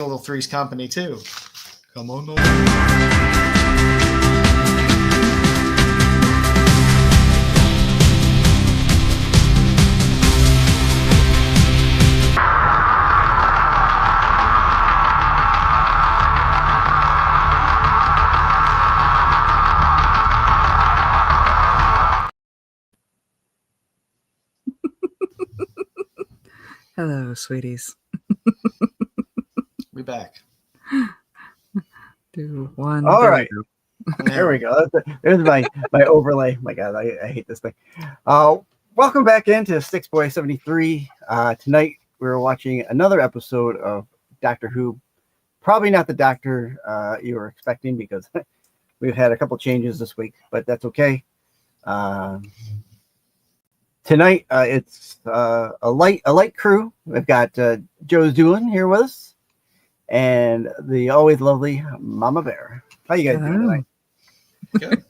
Little Three's Company too. Come on. Hello, sweeties. We back. 2, 1. All there right. we go. There we go. There's my overlay. My God, I hate this thing. Welcome back into Six Boy 73. Tonight we're watching another episode of Doctor Who. Probably not the Doctor you were expecting because we've had a couple changes this week, but that's okay. Tonight it's a light crew. We've got Joe Doolin here with us, and the always lovely Mama Bear. How you guys doing tonight? Good.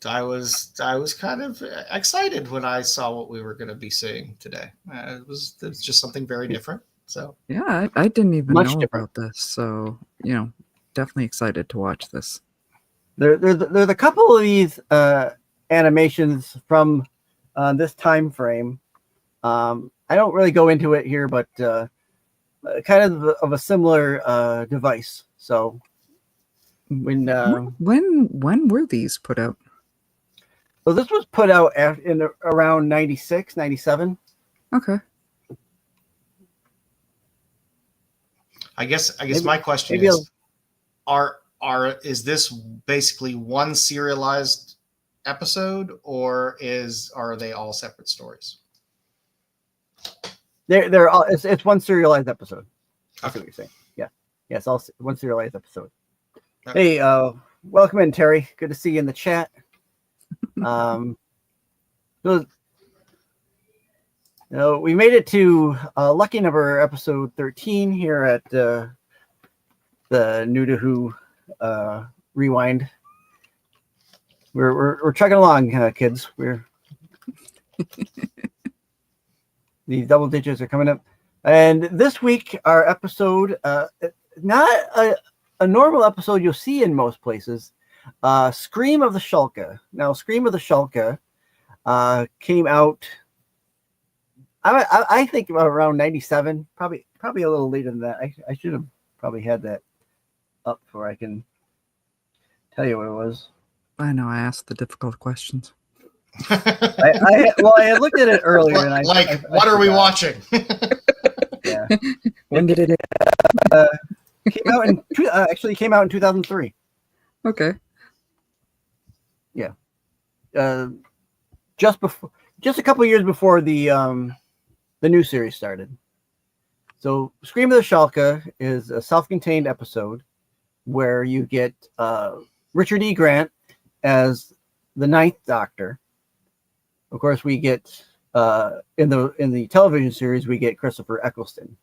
I was kind of excited when I saw what we were going to be seeing today. It was just something very different. So yeah, I didn't even Much know different. about this, so definitely excited to watch this. There's a couple of these animations from this time frame. I don't really go into it here, but kind of a similar device. So when were these put out? so this was put out in around 96, 97. Okay. I guess Maybe- my question maybe is, is this basically one serialized episode, or are they all separate stories? They're all it's one serialized episode. That's Okay. what you're saying. Yeah, it's all one serialized episode. Okay. Hey, welcome in, Terry. Good to see you in the chat. So, we made it to lucky number episode 13 here at the New to Who Rewind. We're chugging along, kids. These double digits are coming up, and this week our episode, not a normal episode you'll see in most places. Scream of the Shalka. Now, Scream of the Shalka came out. I think around 97, probably a little later than that. I should have probably had that up before I can tell you what it was. I know I asked the difficult questions. I had looked at it earlier, and what are we watching? Yeah, When did it? came out in actually came out in 2003. Okay. Yeah, just a couple years before the new series started. So, Scream of the Shalka is a self-contained episode where you get Richard E. Grant as the Ninth Doctor. Of course, we get in the television series we get Christopher Eccleston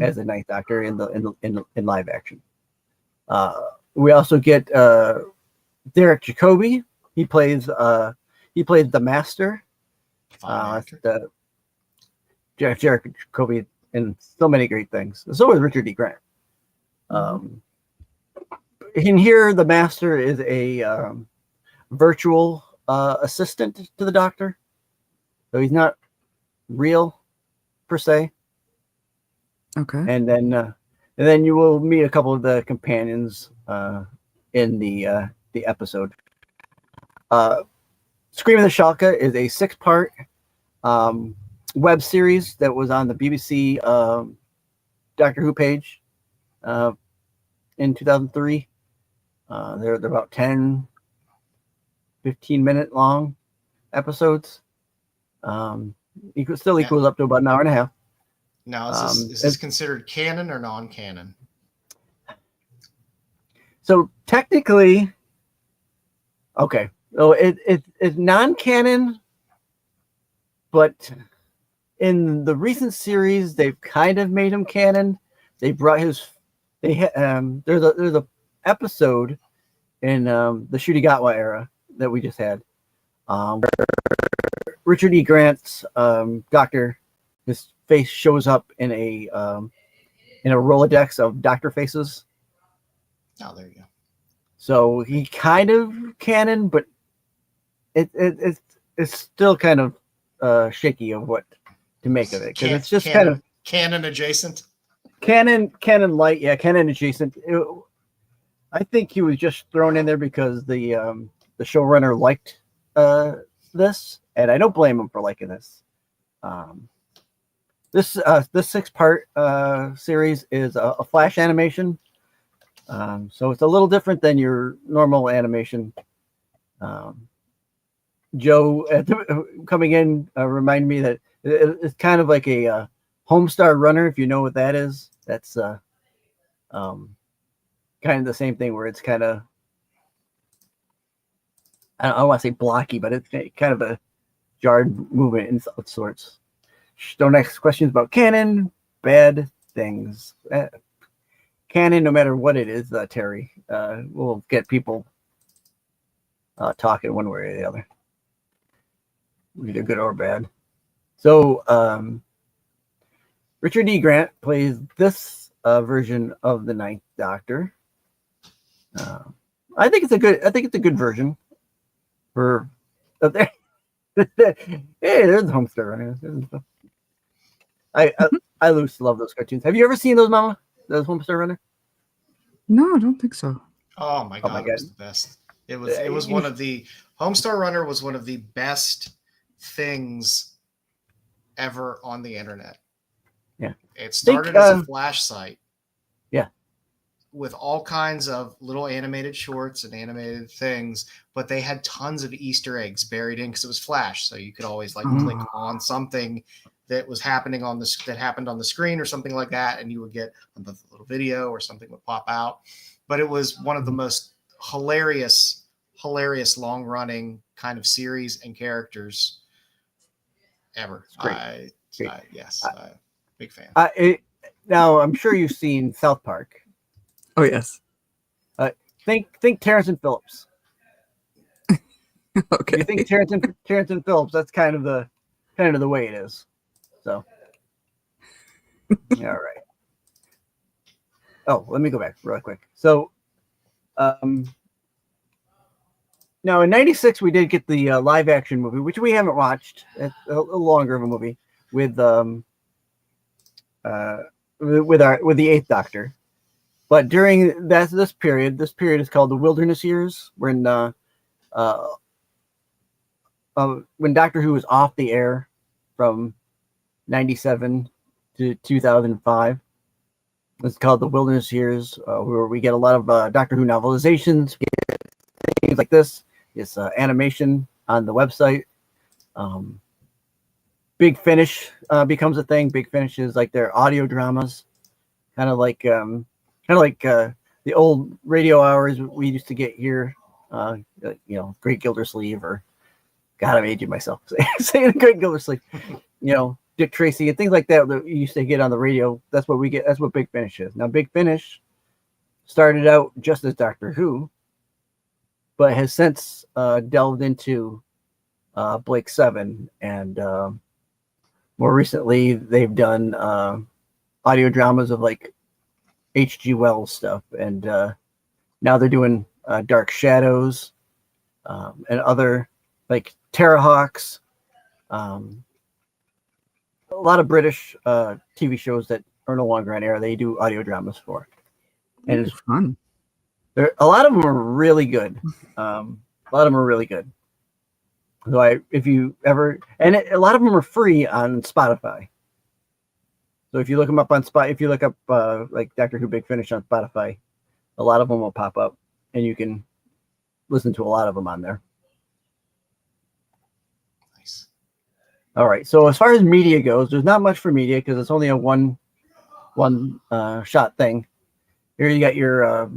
as the Ninth Doctor in live action. We also get Derek Jacobi. He plays the Master. Derek Jacobi in so many great things. So is Richard E. Grant. In here, the Master is a virtual assistant to the Doctor, so he's not real per se. Okay. And then you will meet a couple of the companions in the episode. Scream of the Shalka is a 6-part web series that was on the BBC Doctor Who page in 2003. They're about 10, 15-minute long episodes. Equals up to about an hour and a half. Now, is this considered canon or non-canon? So technically, okay. So it's non-canon, but in the recent series, they've kind of made him canon. They brought there's a episode in the Shutigatwa era that we just had. Richard E. Grant's Doctor, his face shows up in a in a Rolodex of Doctor faces. Oh, there you go. So he kind of canon, but it's still kind of shaky of what to make of it, because it's just kind of canon adjacent. Canon light, yeah, canon adjacent. I think he was just thrown in there because the showrunner liked this, and I don't blame him for liking this. This 6-part series is a Flash animation, so it's a little different than your normal animation. Joe coming in reminded me that it's kind of like a Homestar Runner, if you know what that is. That's kind of the same thing, where it's kind of, I don't want to say blocky, but it's kind of a jarred movement of sorts. Don't ask questions about canon. Bad things. Canon, no matter what it is, Terry, will get people talking one way or the other, either good or bad. So Richard D. Grant plays this version of the Ninth Doctor. I think it's a good version for. Hey, there's the Homestar Runner. I used to love those cartoons. Have you ever seen those, Mama? Those Homestar Runner? No, I don't think so. Oh my god, it was the best. It was one of the Homestar Runner was one of the best things ever on the internet. Yeah. It started as a Flash site. Yeah. With all kinds of little animated shorts and animated things, but they had tons of Easter eggs buried in because it was Flash, so you could always click on something that was happening that happened on the screen or something like that, and you would get a little video or something would pop out. But it was one of the most hilarious long-running kind of series and characters ever. Yes, big fan. Now I'm sure you've seen South Park. Oh yes. Think Terrence and Phillips. Okay. You think Terrence and Phillips? That's kind of the way it is. So, all right. Oh, let me go back real quick. So, now in '96 we did get the live action movie, which we haven't watched. It's a little longer of a movie with the Eighth Doctor. But during this period is called the Wilderness Years, when Doctor Who was off the air from '97 to 2005. It's called the Wilderness Years, where we get a lot of Doctor Who novelizations, things like this. It's animation on the website. Big Finish becomes a thing. Big Finish is like their audio dramas, kind of like the old radio hours we used to get here. Great Gildersleeve, or God, I'm aging myself saying Great Gildersleeve. Dick Tracy and things like that you used to get on the radio. That's what we get. That's what Big Finish is. Now, Big Finish started out just as Doctor Who, but has since delved into Blake 7, and more recently they've done audio dramas of like H.G. Wells stuff, and now they're doing Dark Shadows and other like Terrahawks. A lot of British TV shows that are no longer on air, they do audio dramas for. And it's fun. A lot of them are really good. A lot of them are really good. So if you ever, a lot of them are free on Spotify. So if you look them up on if you look up like Doctor Who Big Finish on Spotify, a lot of them will pop up, and you can listen to a lot of them on there. Nice. All right. So as far as media goes, there's not much for media because it's only a one shot thing. Here you got your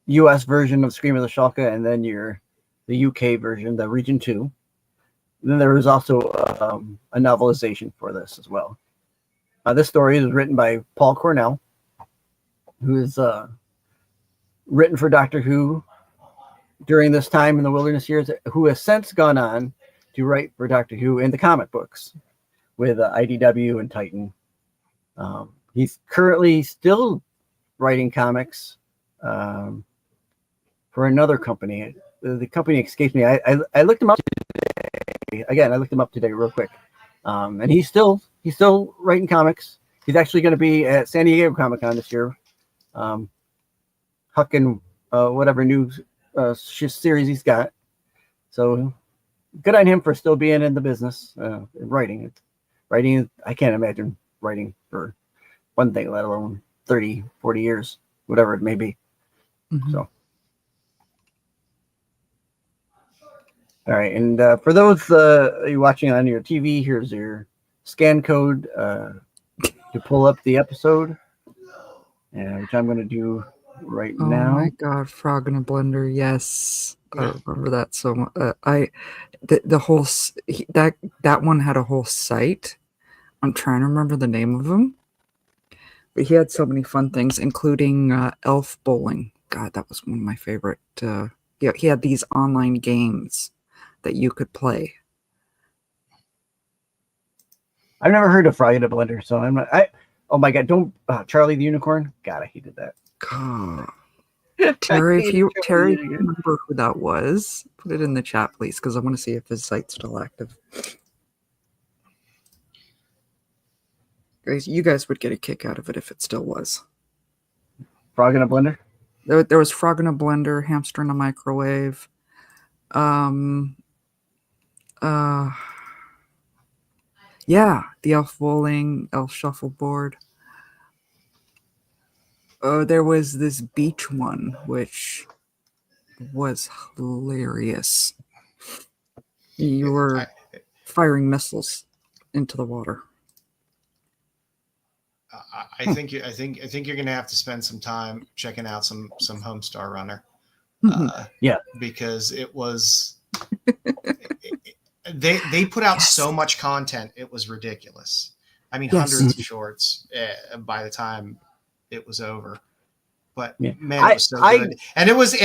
U.S. version of Scream of the Shalka, and then the U.K. version, the Region 2. And then there was also a novelization for this as well. This story is written by Paul Cornell, who is written for Doctor Who during this time in the Wilderness Years, who has since gone on to write for Doctor Who in the comic books with IDW and Titan. He's currently still writing comics for another company. The company escapes me. I looked him up today. Again, I looked him up today real quick. And he's still writing comics. He's actually going to be at San Diego Comic-Con this year. Hucking whatever new series he's got. So good on him for still being in the business, writing. Writing, I can't imagine writing for one thing, let alone 30, 40 years, whatever it may be. Mhm. So, all right. And for those you watching on your TV, here's your scan code to pull up the episode, which I'm going to do right Oh now. my God, Frog in a Blender. Yes. I Yeah. remember that so much. The whole, that one had a whole site. I'm trying to remember the name of them. But he had so many fun things, including Elf Bowling. God, that was one of my favorite. Yeah, he had these online games that you could play. I've never heard of Frog in a Blender, so I'm not. Oh my God! Don't Charlie the Unicorn. God, I hated that. God. Terry, if you Charlie the Unicorn. remember who that was, put it in the chat, please, because I want to see if his site's still active. Guys, you guys would get a kick out of it if it still was. Frog in a Blender. There was Frog in a Blender, Hamster in a Microwave. Yeah, the Elf Bowling, Elf Shuffleboard. There was this beach one, which was hilarious. You were firing missiles into the water. I think you're gonna have to spend some time checking out some Homestar Runner. Yeah, because it was they put out Yes. so much content, it was ridiculous. I mean, Yes. hundreds of shorts by the time it was over. But Yeah. man, it was so good, and it was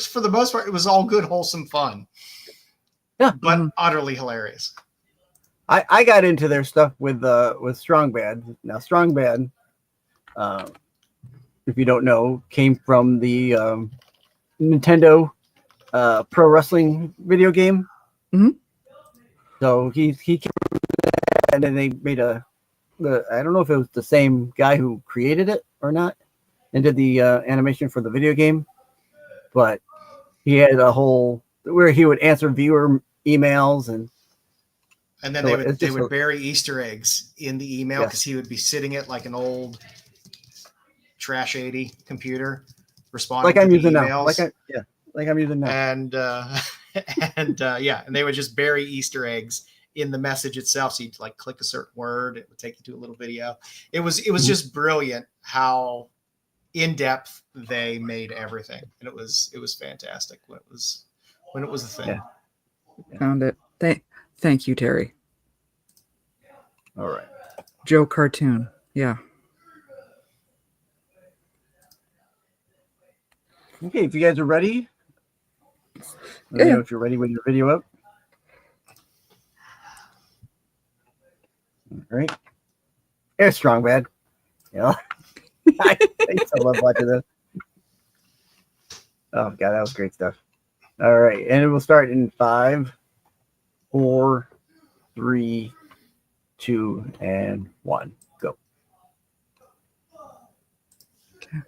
for the most part, it was all good, wholesome fun. Yeah, but utterly hilarious. I got into their stuff with Strong Bad. Now, Strong Bad, if you don't know, came from the Nintendo pro wrestling video game. Mhm. So he came from that, and then they made I don't know if it was the same guy who created it or not, and did the animation for the video game, but he had a whole where he would answer viewer emails And then so they would bury Easter eggs in the email because he would be sitting at like an old Trash 80 computer responding like I'm to the using emails. now. Like I'm using now. And and they would just bury Easter eggs in the message itself. So you'd like click a certain word, it would take you to a little video. It was just brilliant how in depth they made everything, and it was fantastic when it was a thing. Yeah. Found it. Thank you, Terry. All right. Joe Cartoon. Yeah. Okay, if you guys are ready, let me know if you're ready with your video up. All right. It's Strong Bad. Yeah. I still love watching this. Oh God, that was great stuff. All right, and it will start in 5, 4, 3, 2, and 1. Go. Okay.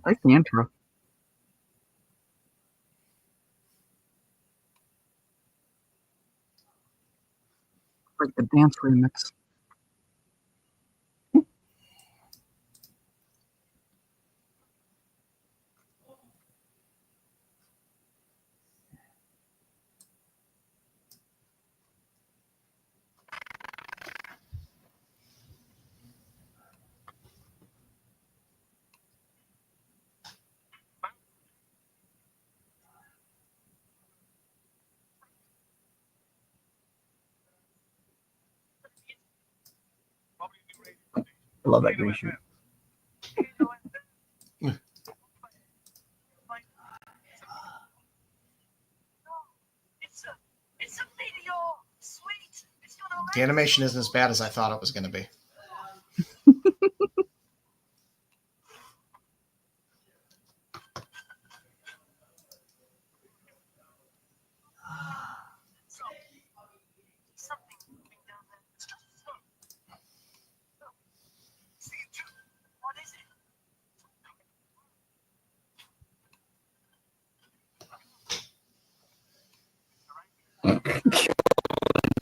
I like the intro. Like the dance remix. love that green shoe. The animation isn't as bad as I thought it was going to be.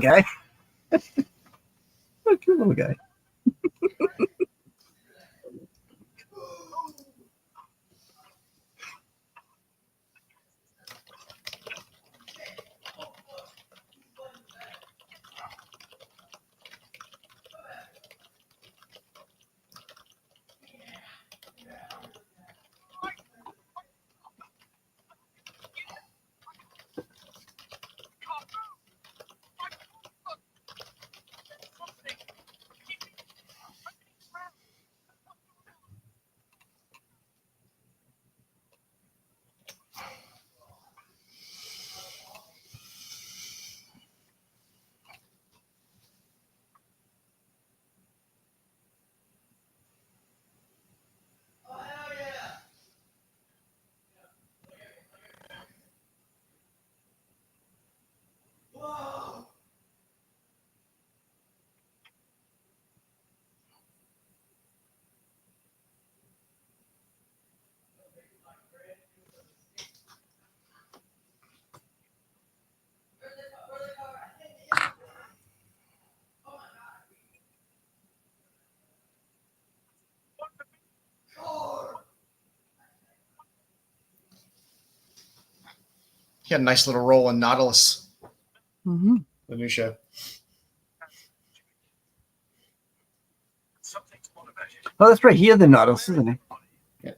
Guy. What a cute little guy. He had a nice little role in Nautilus, Mm-hmm. the new show. Oh, that's right. He had the Nautilus, isn't he? Yeah.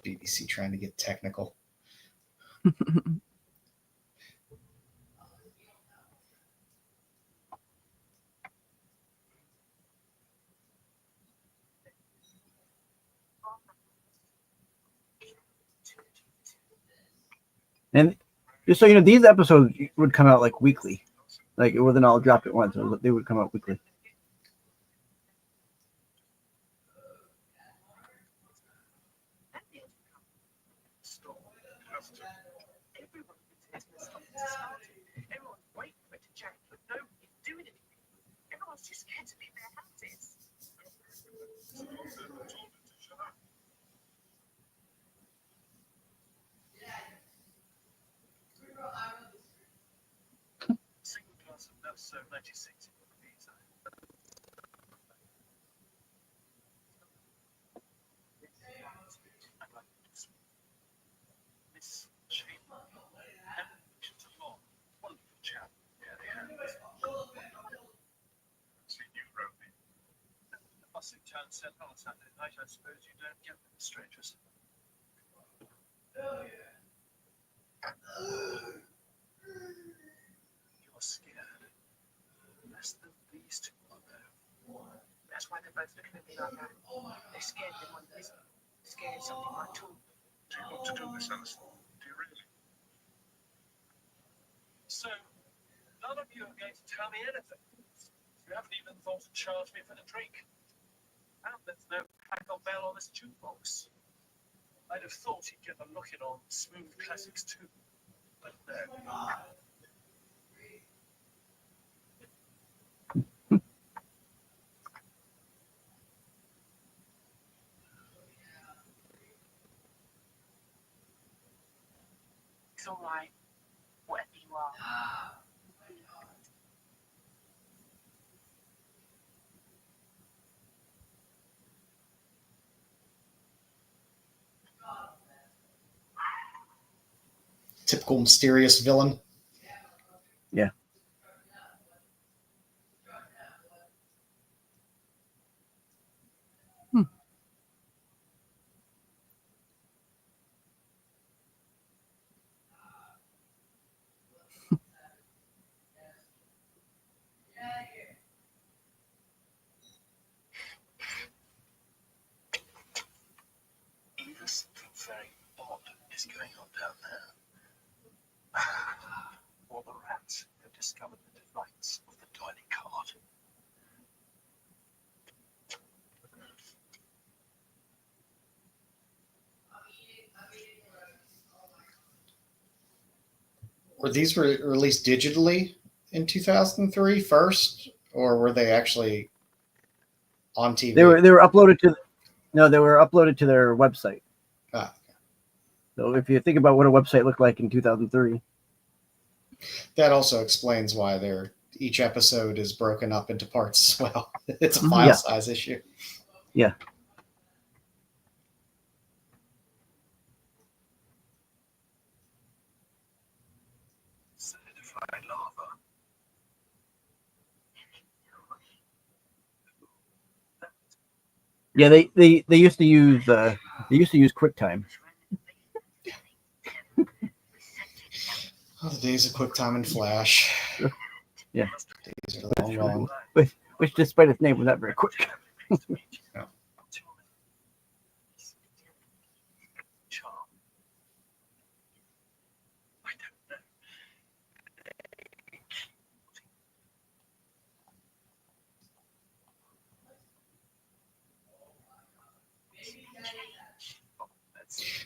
BBC trying to get technical. And just so you know, these episodes would come out like weekly. Like it wasn't all dropped at once. They would come out weekly. I suppose you don't get them, strangers. You're scared. Less than these two are, though. That's why they're both looking at me like that. They're scared they want this. Scared something might talk. Do you want to do this, Alistair? Do you really? So, none of you are going to tell me anything. You haven't even thought to charge me for the drink. And there's no pack-on bell on this jukebox. I'd have thought he'd get the look-in on smooth classics too, but no. It's all right, whatever you are. Typical mysterious villain. Yeah. discovered the delights of the dining card. Were these released digitally in 2003 first, or were they actually on TV? They were uploaded to they were uploaded to their website. Ah. So if you think about what a website looked like in 2003, That also explains why each episode is broken up into parts as well. It's a Mhm. file Yeah. size issue. yeah. Solidified lava. Yeah, they used to use QuickTime. Oh, the days of QuickTime and Flash. Yeah. Days are long gone. Which despite its name was not very quick. Yeah. Charm. I don't know.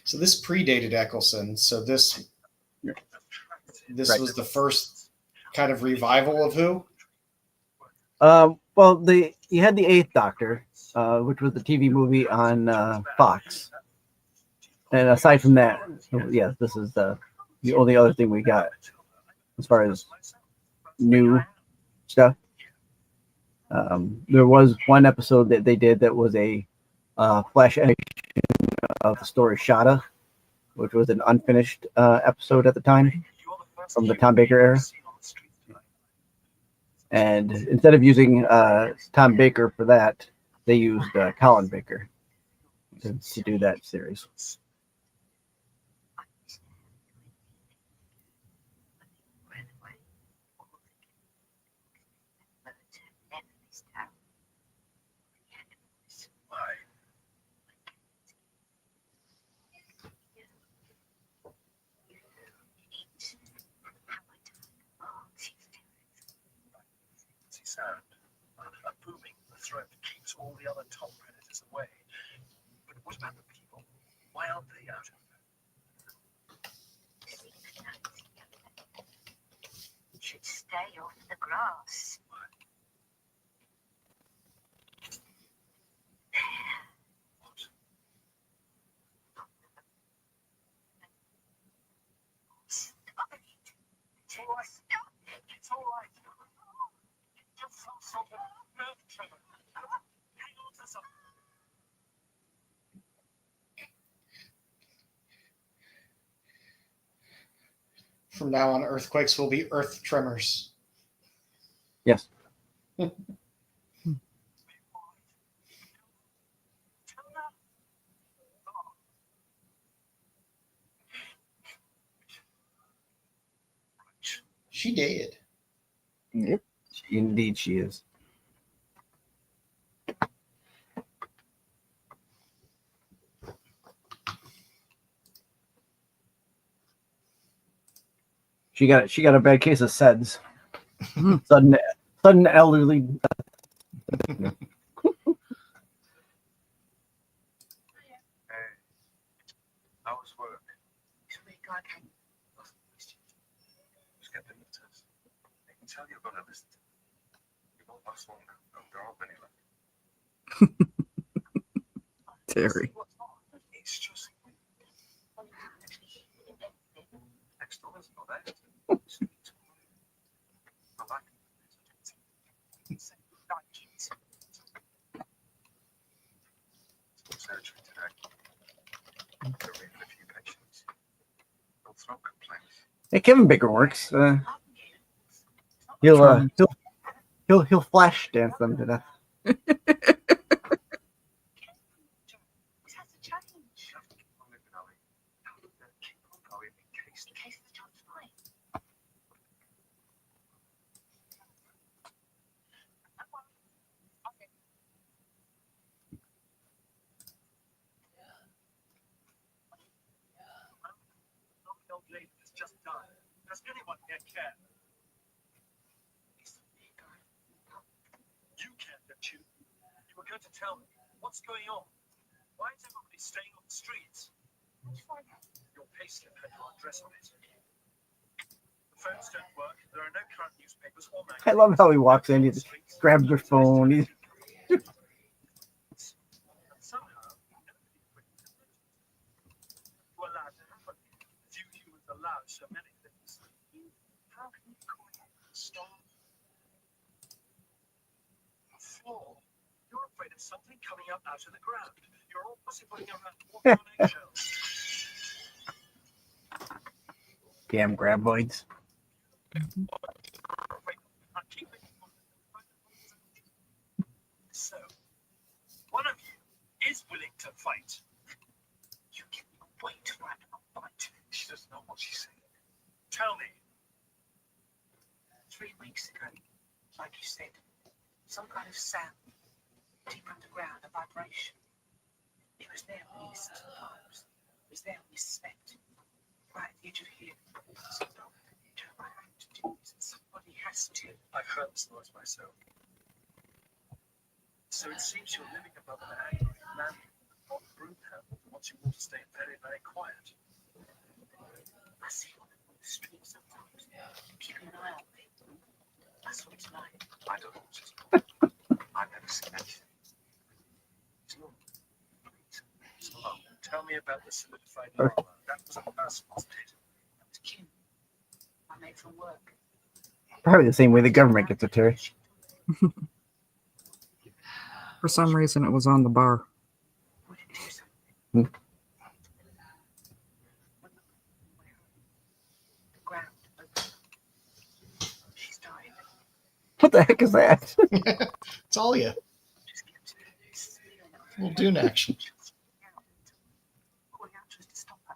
So this predated Eccleston. So this Right. was the first kind of revival of who? Well, you had the Eighth Doctor, which was the TV movie on Fox. And aside from that, yes, this is the only other thing we got as far as new stuff. There was one episode that they did that was a flash edition of the story Shada, which was an unfinished episode at the time from the Tom Baker era. And instead of using Tom Baker for that, they used Colin Baker to do that series. Sound. A booming in the throat keeps all the other top predators away. But what about the people? Why aren't they out of Should stay off the grass. It's all right. It's all right. Just some sort of nerve tremor. Hang on to something. From now on, earthquakes will be earth tremors. Yes. She did. Yep. Indeed, she is. She got a bad case of SEDS. Sudden elderly. Hey, how was work? Just get the meters. They can tell you're gonna listen. You won't last long. There aren't many left. Terry. It's just next door is not there. I like it. Surgery today. They're reading a few patients. No throat complaints. Hey, Kevin Baker works. He'll flash dance them to death. The old lady has just died. Does anyone here care? Tell me, what's going on? Why is everybody staying on the streets? Your payslip had your address on it. The phones don't work. There are no current newspapers or magazines. I love how he walks in, he grabs your phone. He's And somehow, nobody you allowed to happen. Few humans allow so many things. How can you call it a storm? A flaw. You're afraid of something coming up out of the ground. You're all pussyfooting around walking on eggshells. damn graboids. So, one of you is willing to fight. You can wait for her to fight. She doesn't know what she's saying. Tell me. 3 weeks ago, like you said, some kind of sound, deep underground, a vibration. It was there when you listened to the pipes. It was there when you slept. Right at the edge of here. So don't I have to do this? Somebody has to. I've heard this noise myself. So it seems you're living above an angry man on the broom handle who wants you all to stay very, very quiet. I see one on the street sometimes, keeping an eye on me. That's what it's like. I don't know what she's I've never seen anything. So, tell me about the solidified lava. That was a person, wasn't it? That was Kim. My mate from work. Probably the same way the government gets it, Terry. For some reason, it was on the bar. Would it do something? The ground opened. She started. What the heck is that? It's all you. Just kept spilling out. Little Dune action. Calling out to us to stop her.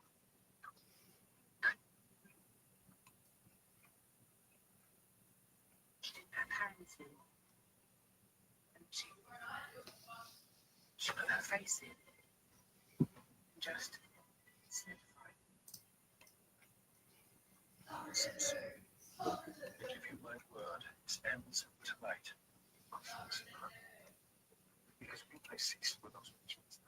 She didn't have hands in. And she put her face in. And just solidified. Nonsense. I give you my word. This ends tonight. Because we play cease with those rituals.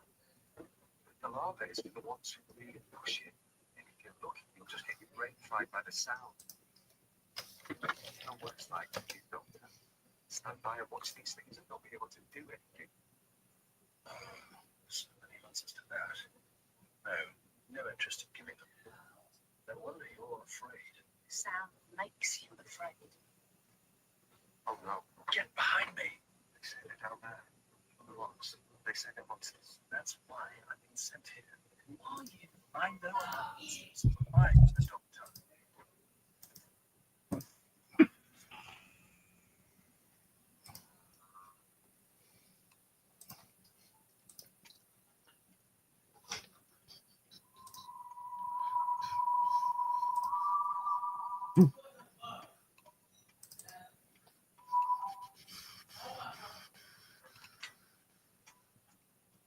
The larvae is the ones who really push it. And if you're lucky, you'll just get your brain fried by the sound. You know what it's like if you don't stand by and watch these things and not be able to do anything. So many answers to that. No interest in giving them. No wonder you're afraid. Sound makes you afraid. Oh no, get behind me. They say they're down there on the rocks. They say they're monsters. That's why I've been sent here. Who are you? I know about monsters. I'm the doctor.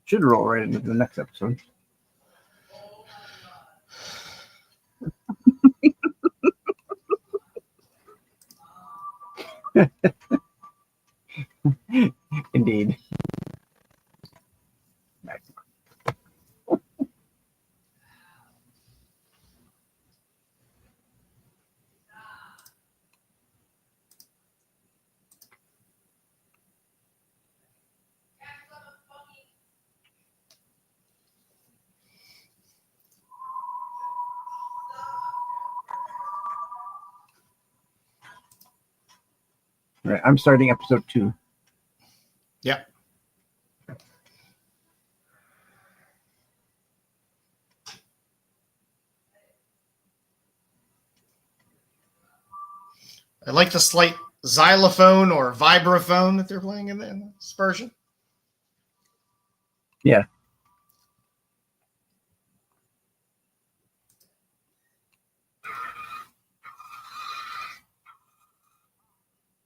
Should roll right into the next episode. Indeed. All right, I'm starting episode 2. Yep. I like the slight xylophone or vibraphone that they're playing in this version. Yeah.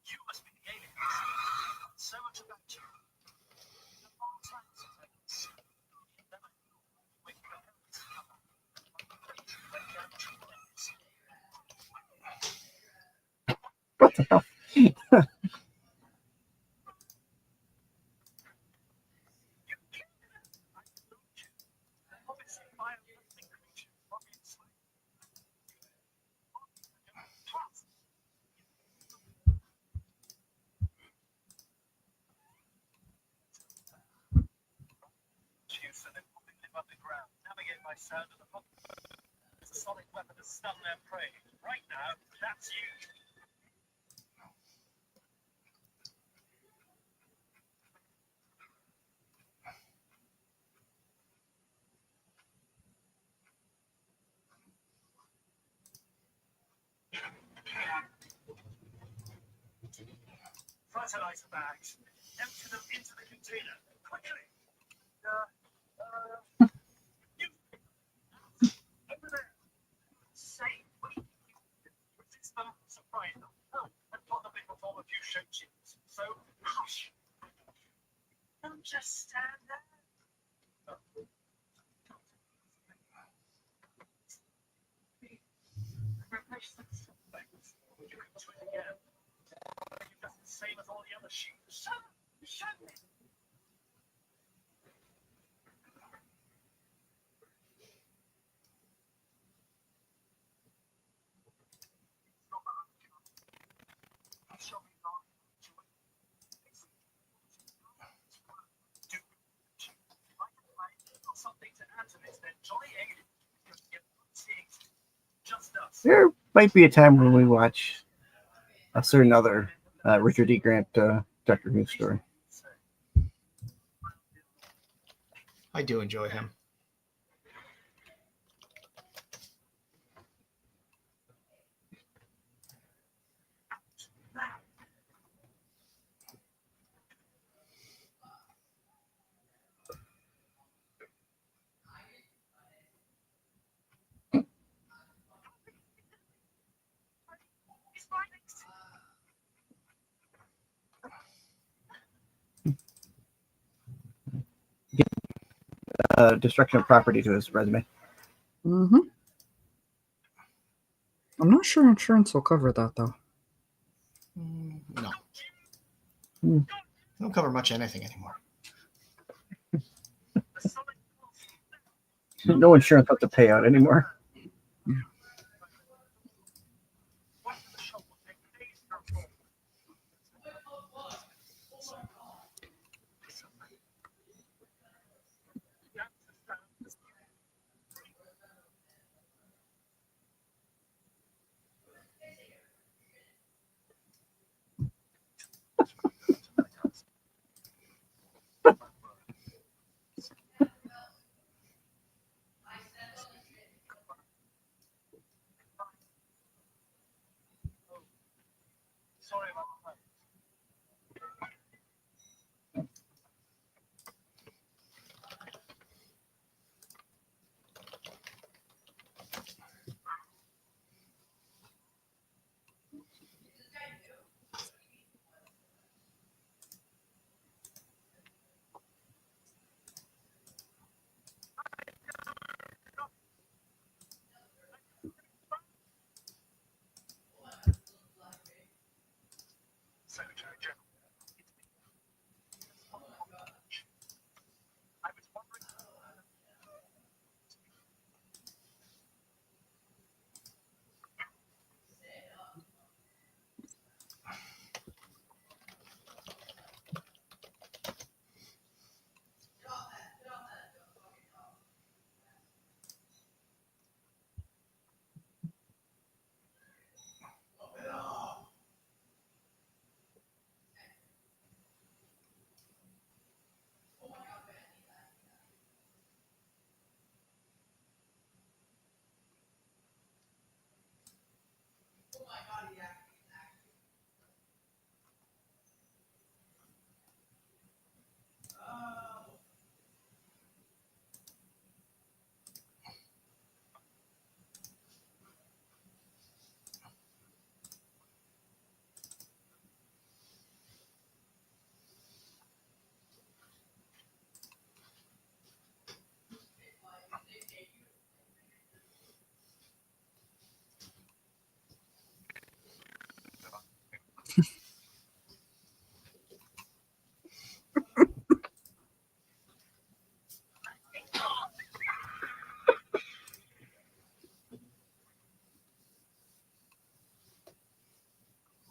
You must be the aliens. So much about you. The long time since I can see you. Never knew when your hands cover. When you're tremendous. What the hell? so they probably live underground. Navigate by sound of the pump. It's a sonic weapon to stun their prey. Right now, that's you. Fertilizer bags. Empty them into the container. Quickly. You. Over there. Say, resist them, surprise them. Oh, and put them in perform a few show tunes. So, hush. Don't just stand there. Replace them. Thanks. You can do it again. You've done the same as all the other shoes. Show me. Show me not to it. Do it. If I can find something to add to this, then jolly egg. Just us. There might be a time when we watch a certain other Richard D. Grant Doctor Who story. I do enjoy him. He's right next to Destruction of property to his resume. Mm-hmm. I'm not sure insurance will cover that though. No. Hmm. They don't cover much anything anymore. No insurance has to pay out anymore. Sorry about that. Secretary General. I was wondering.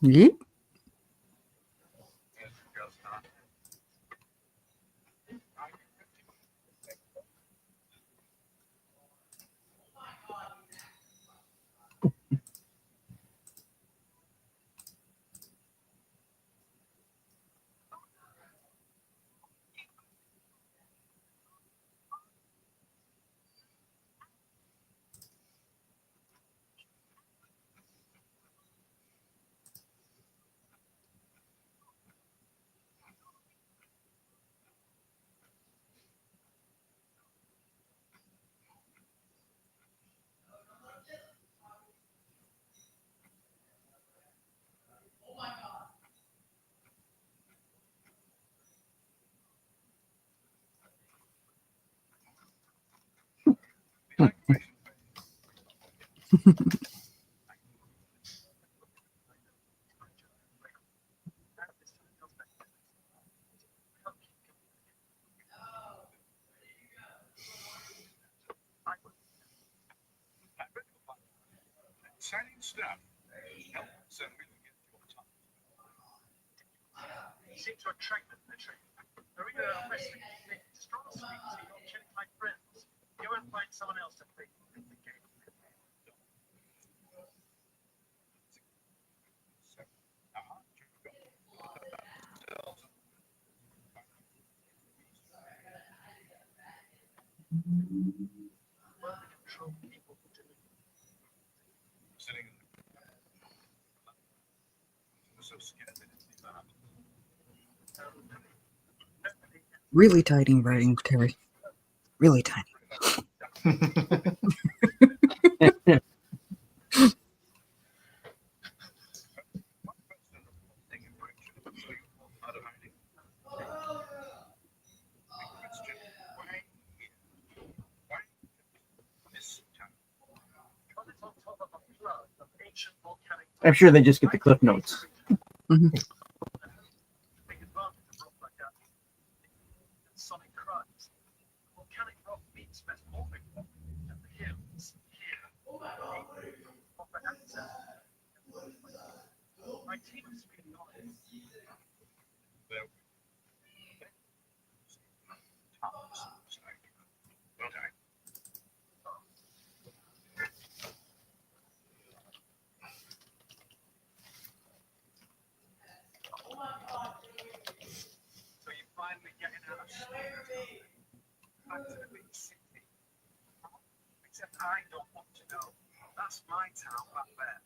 Yeep. Exciting stuff. Help so we can get your time. Seem to attract them, literally. Are we going to wrestling? Strong sweet, so you're killing my friends. Go and find someone else to play the game. So, well, we control people who do it. Sitting in the so scared that it's the Really tiny writing, Terry. Really tiny. I'm sure they just get the cliff notes. Mhm. Sonic crimes. Volcanic rock meets metamorphic rock and the hills here. Offer access. My team is really honest. Well, okay. So you finally getting out of back to the big city. Except I don't want to know. That's my town back there.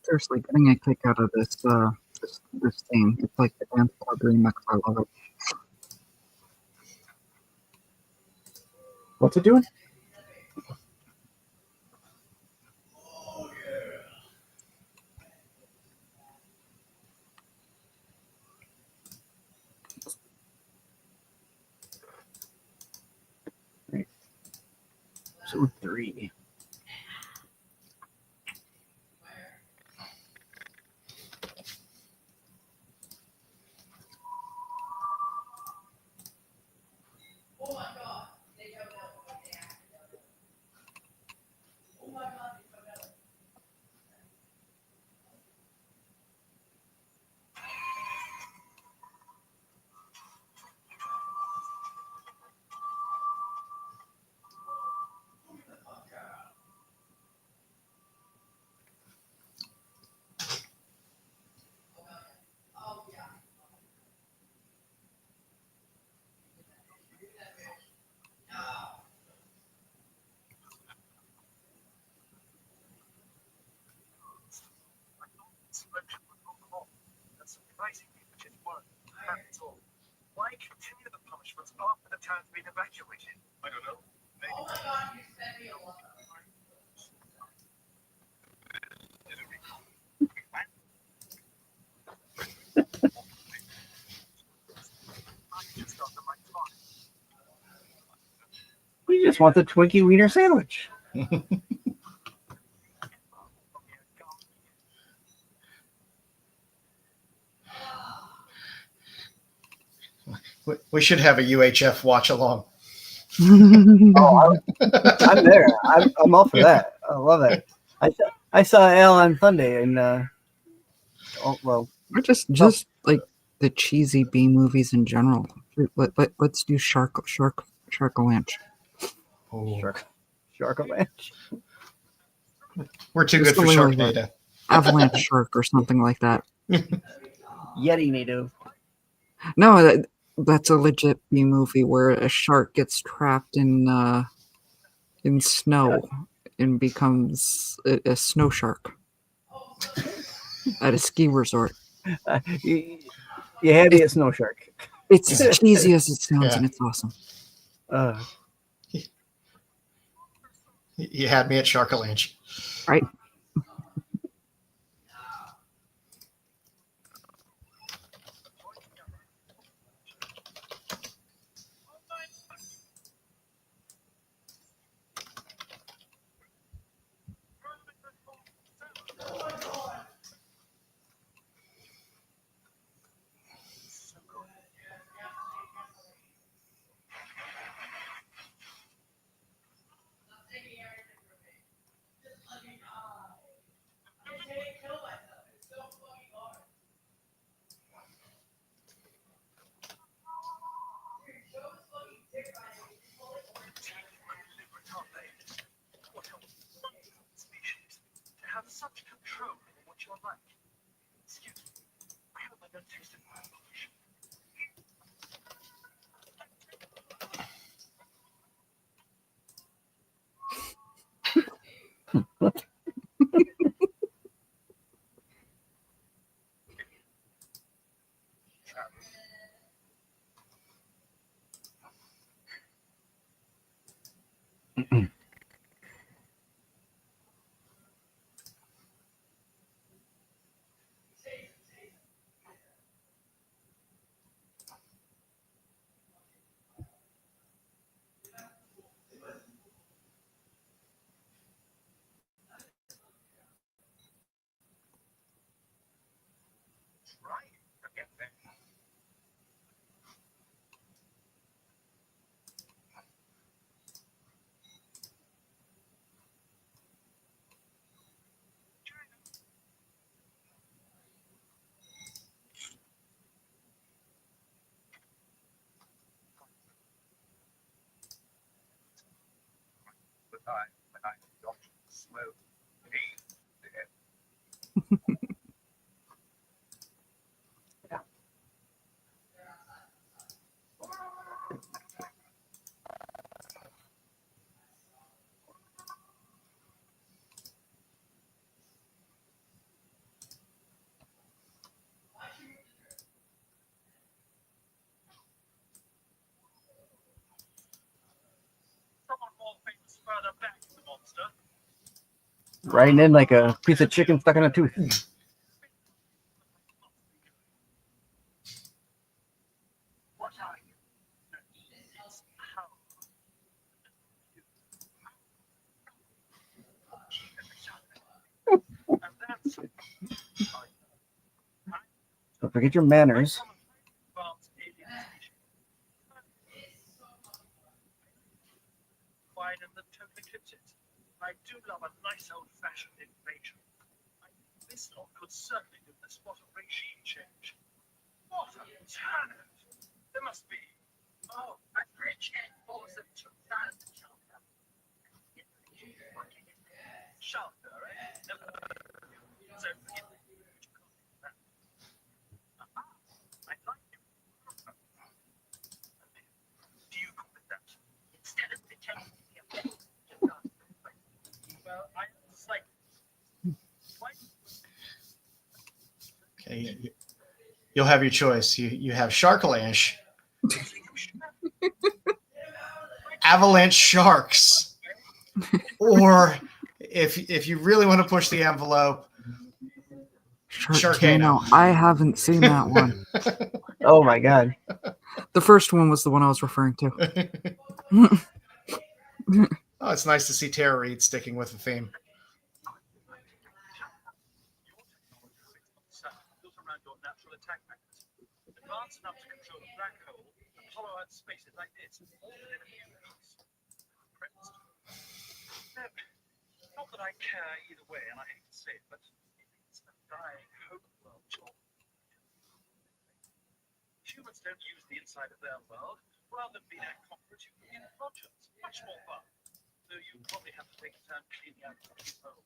Seriously, getting a kick out of this thing. It's like the dance club remix. I love it. What's it doing? Episode 3. That's surprisingly which is one. That's all. Why continue the punishments after the town's been evacuated? I don't know. Maybe. Just after my time. We just want the Twinkie Wiener sandwich. We should have a UHF watch along. Oh, I'm there. I'm all for that. I love that. I saw Al on Sunday, and oh well, Or just like the cheesy B movies in general. Let's do Sharkalanch. Oh, Shark Ranch. we're too Just good for really like Sharknado. Avalanche Shark or something like that. Yeti native. No, that's a legit B movie where a shark gets trapped in snow and becomes a snow shark at a ski resort. You had me at Snow Shark. It's as cheesy as it sounds, Yeah. and it's awesome. You had me at Sharkalanche. Right? Aren't they? What a wonderful species to have such control over what you're like. Excuse me, I hope I don't taste it my polish. Try to get there. But I don't smoke pain there. Someone more famous further back in the monster. Riding in like a piece of chicken stuck in a tooth. What are you? It's how. And that's Don't forget your manners. advanced alien species. Wine and the total eclipses. I do love a nice old-fashioned invasion. This lot could certainly do the spot of regime change. What a turnout! There must be. Oh, a rich and awesome 2,000 Shalka. Shalka, right? Never heard of you. So forgive me. I like you. Do you call it that? Instead of pretending to be a pet, well, I was like, why? Okay, you'll have your choice. You have Sharkalanche, Avalanche Sharks, or if you really want to push the envelope, Sharkano. I haven't seen that one. Oh my god. The first one was the one I was referring to. Oh, it's nice to see Tara Reid sticking with the theme. Built around your natural attack mechanism. Advanced enough to control a black hole and hollow out spaces like this. Within a few minutes. Impressed. No, not that I care either way, and I hate to say it, but it's a dying hope world job. Humans don't use the inside of their world. Rather than be their conquerors, you can get projects. Much more fun. Though you probably have to take a turn cleaning out the hole.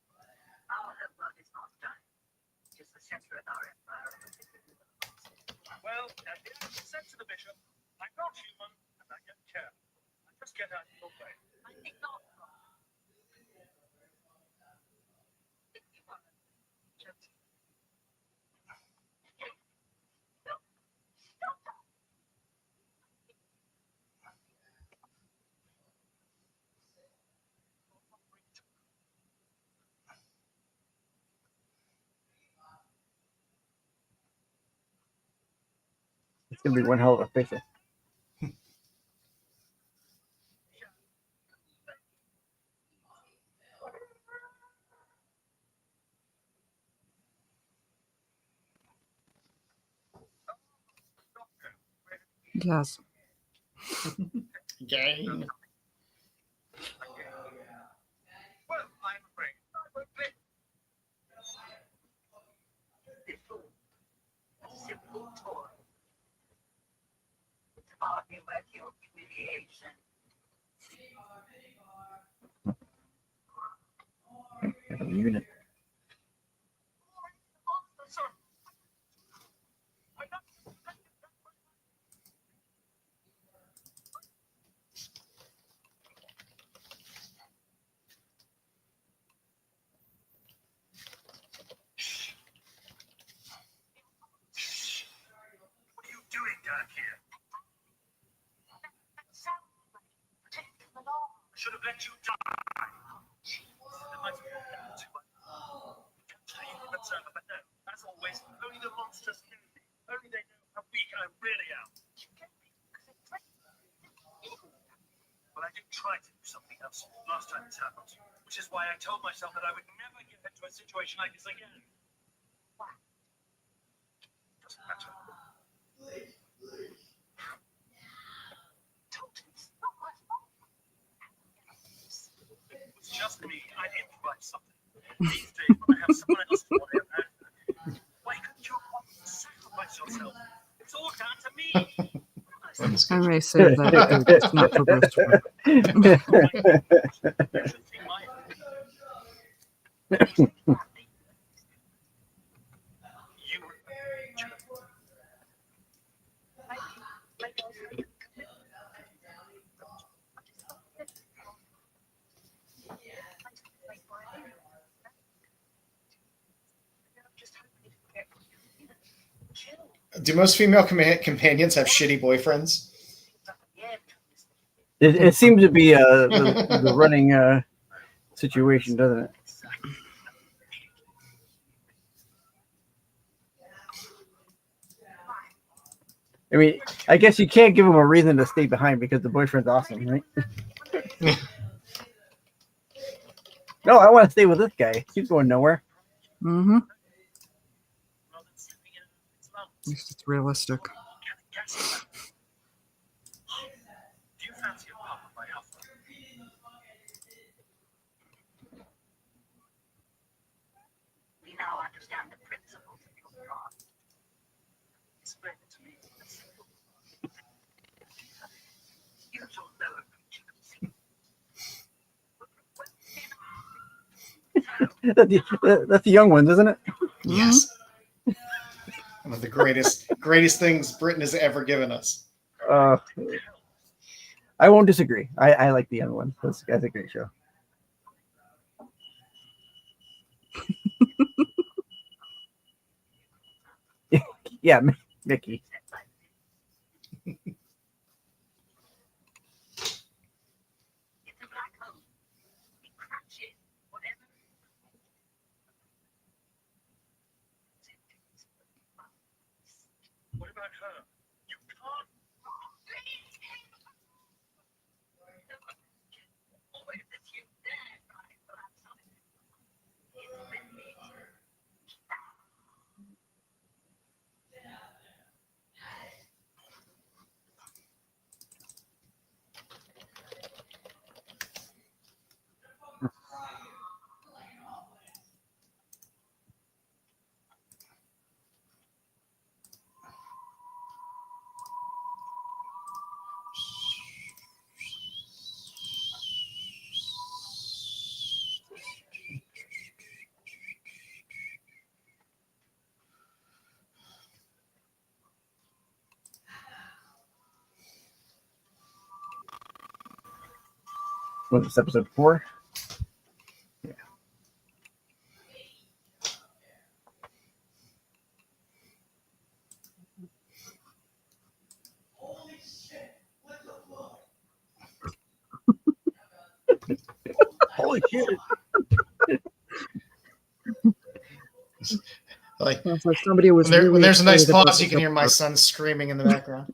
Our homework is not done. is the center of our empire. Well, as the act said to the bishop, I'm not human and I don't care. I just get out of your way. I think not. If you are joking. It's gonna be one hell of a picture. Yes. Gang. Well, I'm afraid I won't play. A simple toy. To argue with your humiliation. Unit. Sorry. I'm not. What are you doing down here? That sounds like protecting the law. I should have let you die. It might have been better to capture you from observer, but no. As always, only the monsters know me. Only they know how weak I really am. You get me because it's like Well, I did try to do something else last time this happened, which is why I told myself that I would never get into a situation like this again. Why? Doesn't matter. Totally. It's not my fault. It was just me. I improvised something. These days, when I have someone else to worry about, why couldn't you sacrifice yourself? It's all down to me. I may say that it's not for roast for. You should see my you were Do most female companions have shitty boyfriends? It seems to be the running situation, doesn't it? I mean, I guess you can't give him a reason to stay behind because the boyfriend's awesome, right? No, I want to stay with this guy. He's going nowhere. Mm-hmm. At least it's realistic. Do you fancy a pub with my husband? We now understand the principles of your plot. Explain it to me. You shall know if you can see. That's the young ones, isn't it? Yes. One of the greatest things Britain has ever given us. I won't disagree. I like the young ones. That's a great show. Yeah, Mickey. It's a black hole. We crash it, whatever. What about her? You can't. Always assume that, right? But I'm sorry. It's really Was this episode 4? Yeah. Holy shit! Like Sounds like somebody was when there's a nice excited about pause, you this can hear my episode. son screaming in the background.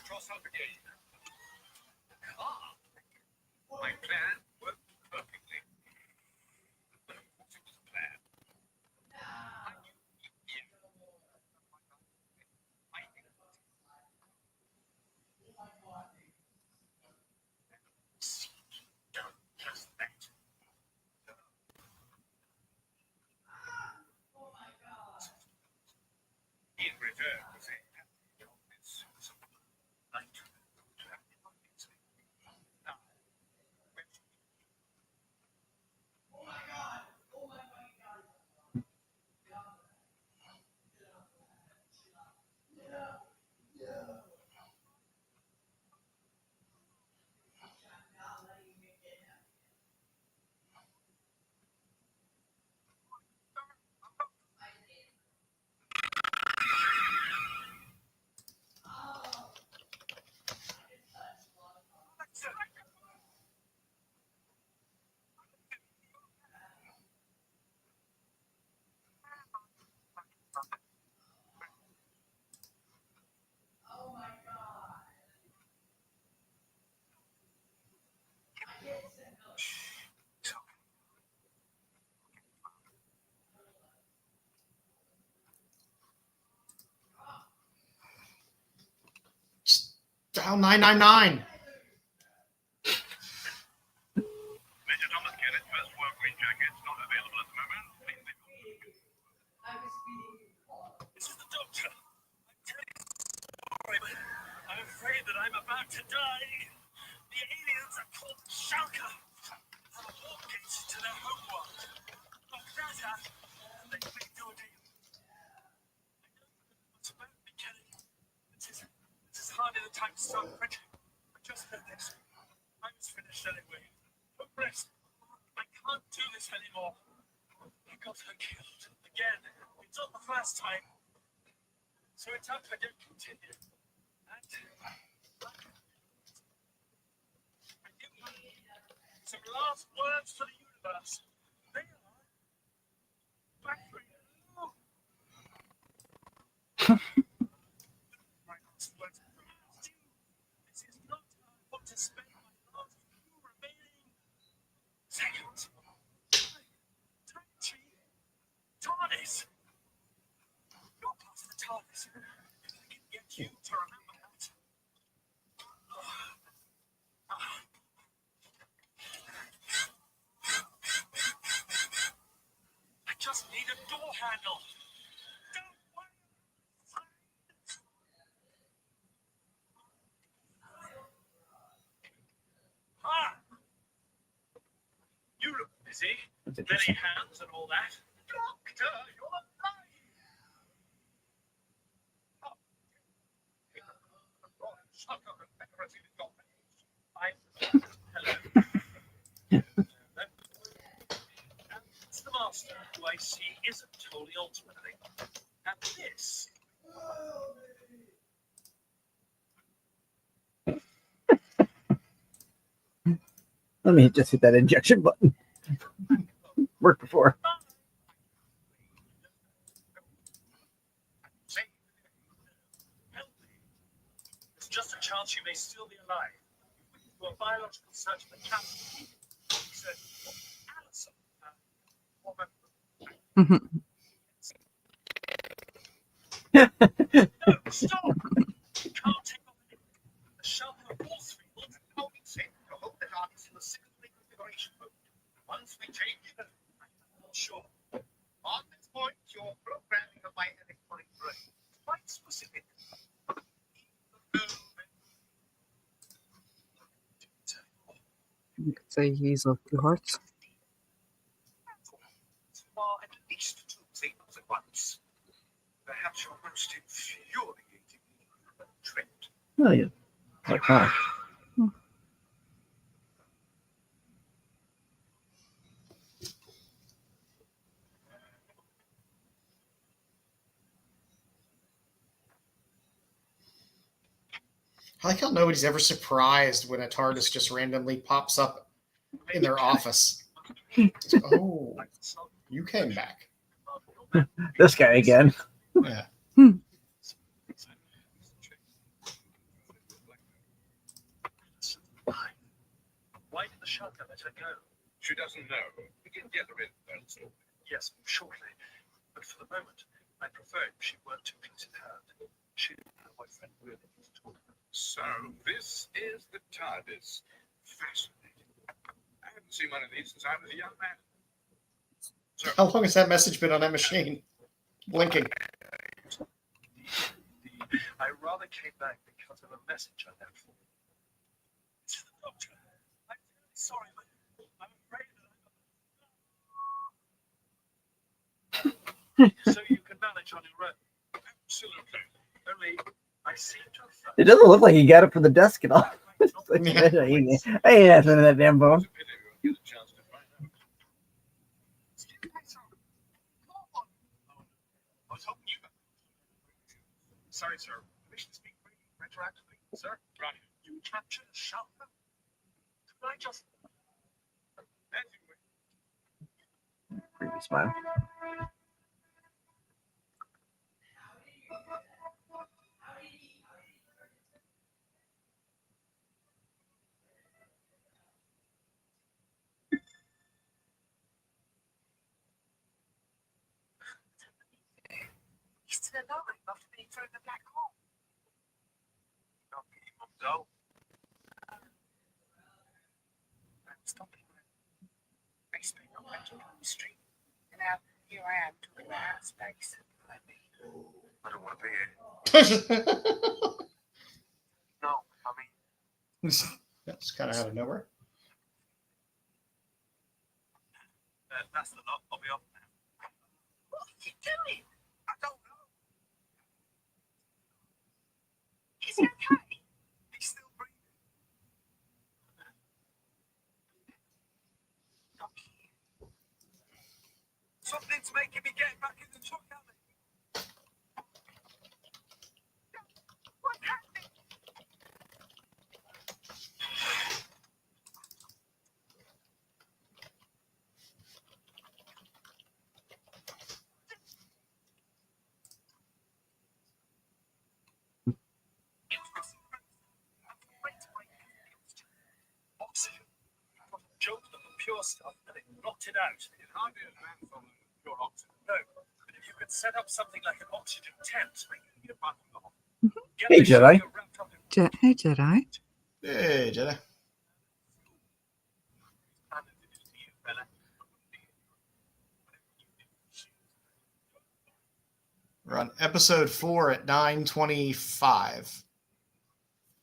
Cross up again. My plan worked perfectly. But of course it was a plan. I knew you. I think don't trust that. In return, you say, it's like to have now, Dial 999. Major Thomas Kennett, first floor green jackets, not available at the moment. Please leave. This is the doctor. I'm sorry, but I'm afraid that I'm about to die. The aliens are called Shalka. Have a portrait to their homeworld. Look that up, and they may do a deal. I know what's about me, Kenny. This is hardly the time to start printing. I just heard this. I was finished anyway. Hopeless. I can't do this anymore. I got her killed. Again. It's not the first time. So it's up I don't continue. And I give her some last words for the universe. They are back for you. My last words for you. This is not how I want to spend my last few remaining seconds. TARDIS! You're part of the TARDIS. If I can get you to remember that. I just need a door handle. Don't worry. Ah! You look busy. That's Many interesting. hands and all that. Doctor, you're alive! Oh. Shut up and everything is gone. Hello. It's the master, who I see isn't totally ultimately. And this Let me just hit that injection button. Worked before. There's just a chance you may still be alive. Do a biological search of the captain. He said, Allison. Woman. No, stop! You can't take off the Shalka force field and holding set to hold the targets in the second configuration mode. Once we change it, I'm not sure. On this point, your programming of my electronic brain is quite specific. You could say he's of two hearts. Are at least two things at once. Perhaps your most infuriating trait. Oh, yeah. Like, huh. I like how nobody's ever surprised when a TARDIS just randomly pops up in their office. It's, oh, you came back. This guy again. Yeah. Why did the Shalka let her go? She doesn't know. We can get her in there. Yes, shortly. But for the moment, I prefer if she weren't too close at hand. She and her boyfriend really need to talk about this. So this is the TARDIS. Fascinating. I haven't seen one of these since I was a young man. So How long has that message been on that machine? Blinking. I rather came back because of a message I left for you. It's the doctor. I'm really sorry, but I'm afraid that so you can manage on your own. absolutely. Only I seem to have found It doesn't look like he got it from the desk at all. Yeah. I ain't answering that damn phone. It's a pity we won't get a chance to find out. I was hoping you. Sorry, sir. Permission to speak freely, retroactively, sir. Right. You captured Shalka. Could I just? Anyway, Creepy smile. He's still alive after being thrown in the black hole. Not getting on dull. I'm stopping. I spent all my time on the street, and now here I am talking about outer space. I mean, I don't want to be here. No, I mean, That's kind of out of nowhere. that's the lot. I'll be off now. what are you doing? I don't know. Is he okay? He's still breathing. Not here. Something's making me get back in the truck, Ellie. What's happening? Oxygen. I got a joke of the pure stuff and it knocked it out. It hardly is landfall in pure oxygen. No, but if you could set up something like an oxygen tent, make it a button off. Get Hey, the Jedi. Shalka wrapped up in Hey, Jedi. Hey, Jedi. We're on episode 4 at 9:25. If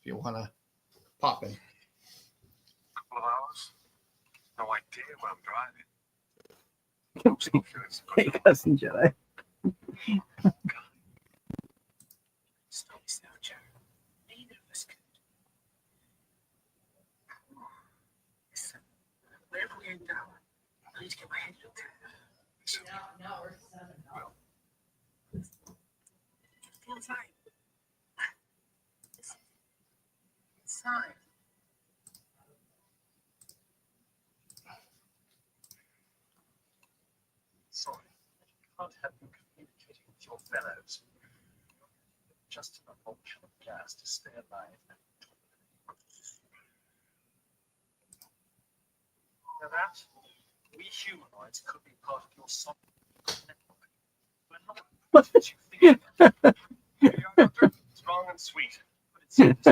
you want to pop in. Couple of hours. No idea where I'm driving. Still feeling so Hey, cousin Jedi. Stop this now, Joe. Neither of us could. Listen, wherever we end up, I need to get my head looked at. It feels like. Listen. Inside. can't have you communicating with your fellows. Just enough oxygen gas to stay alive. Now that, we humanoids could be part of your solid network. We're not what you think. Strong and sweet, but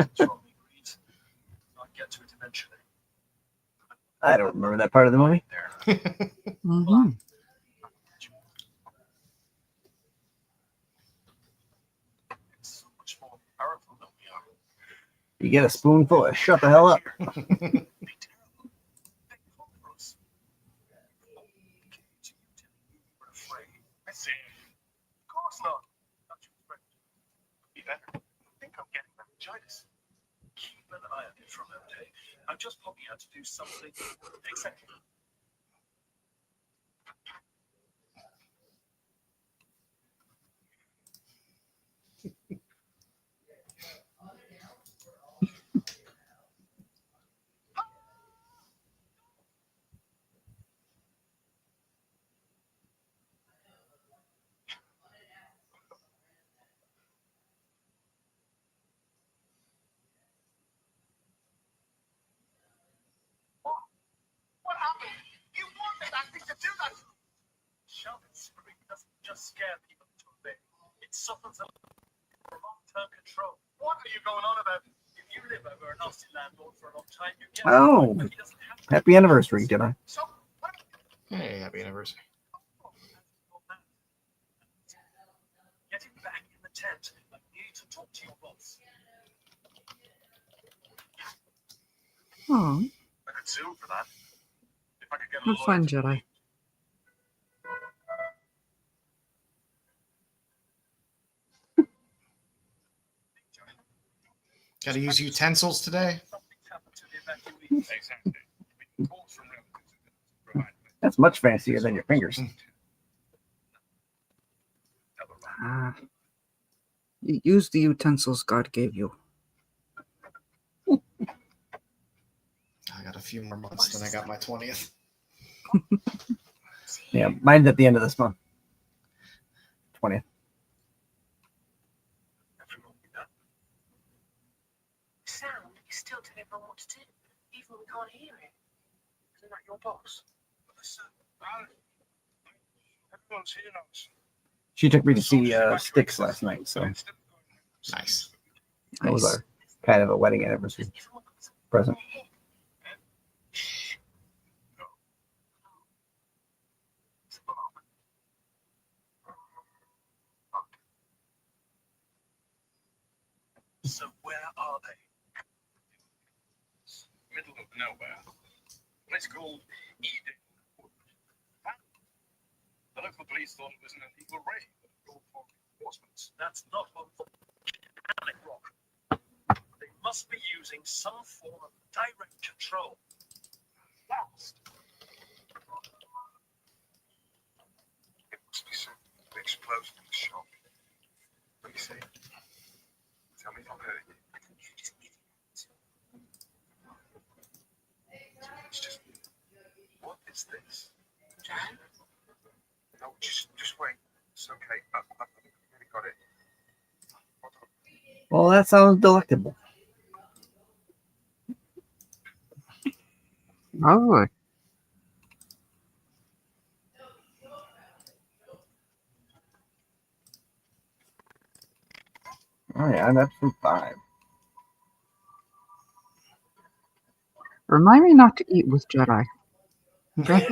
it's wrong, Reed. I'll get to it eventually. I don't remember that part of the movie. There. Mhm. It's so much more powerful than we are. You get a spoonful of shut the hell up. Be terrible. They call for us. To you telling me you were afraid. I see. Of course not. Not you afraid. Be better. I think I'm getting meningitis. Keep an eye on it for a day. I'm just popping out to do something. Exactly. What happened? You wanted acting to do that. Shouting scream doesn't just scare people into a bit. It softens them for long-term control. What are you going on about? If you live over a nasty landlord for a long time, you get Oh, but he doesn't have to. happy anniversary, Jedi. So what Hey, happy anniversary. get him back in the tent. I need to talk to your boss. Oh, I could sue for that. If I could get a have lawyer fun, to Jedi. Got to use utensils today. something's happened to the evacuees. Exactly. Calls from relatives who provide That's much fancier than your fingers. Ah, you use the utensils God gave you. I got a few more months than I got my 20th. Yeah, mine's at the end of this month. 20th. Everyone be done. Sound is still telling everyone what to do, even when we can't hear it. Isn't that your boss? Listen, everyone's here knows. She took me to see Styx last night, so Nice. that was Nice. our kind of a wedding anniversary Everyone got something present. in their head. it's a block. So where are they? Middle of nowhere. A place called Eden Wood. The local police thought it was an illegal raid, but called for reinforcements. That's not what volcanic rock. They must be using some form of direct control. Blast. It must be some explosion in the shop. What do you say? Tell me if I'm hurting you. I think you just need it. It's just, What is this? John? no, just wait. It's okay. I've really got it. Hold on. Well, that sounds delectable. Oh, Oh yeah, I'm episode 5. remind me not to eat with Jedi. Okay?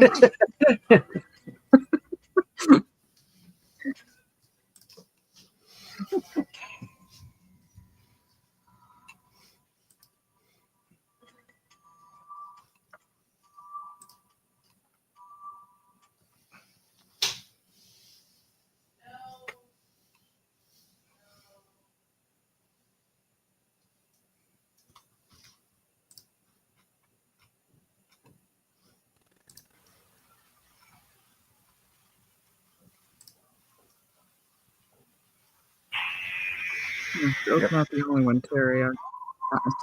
Joe's not the only one, Terry.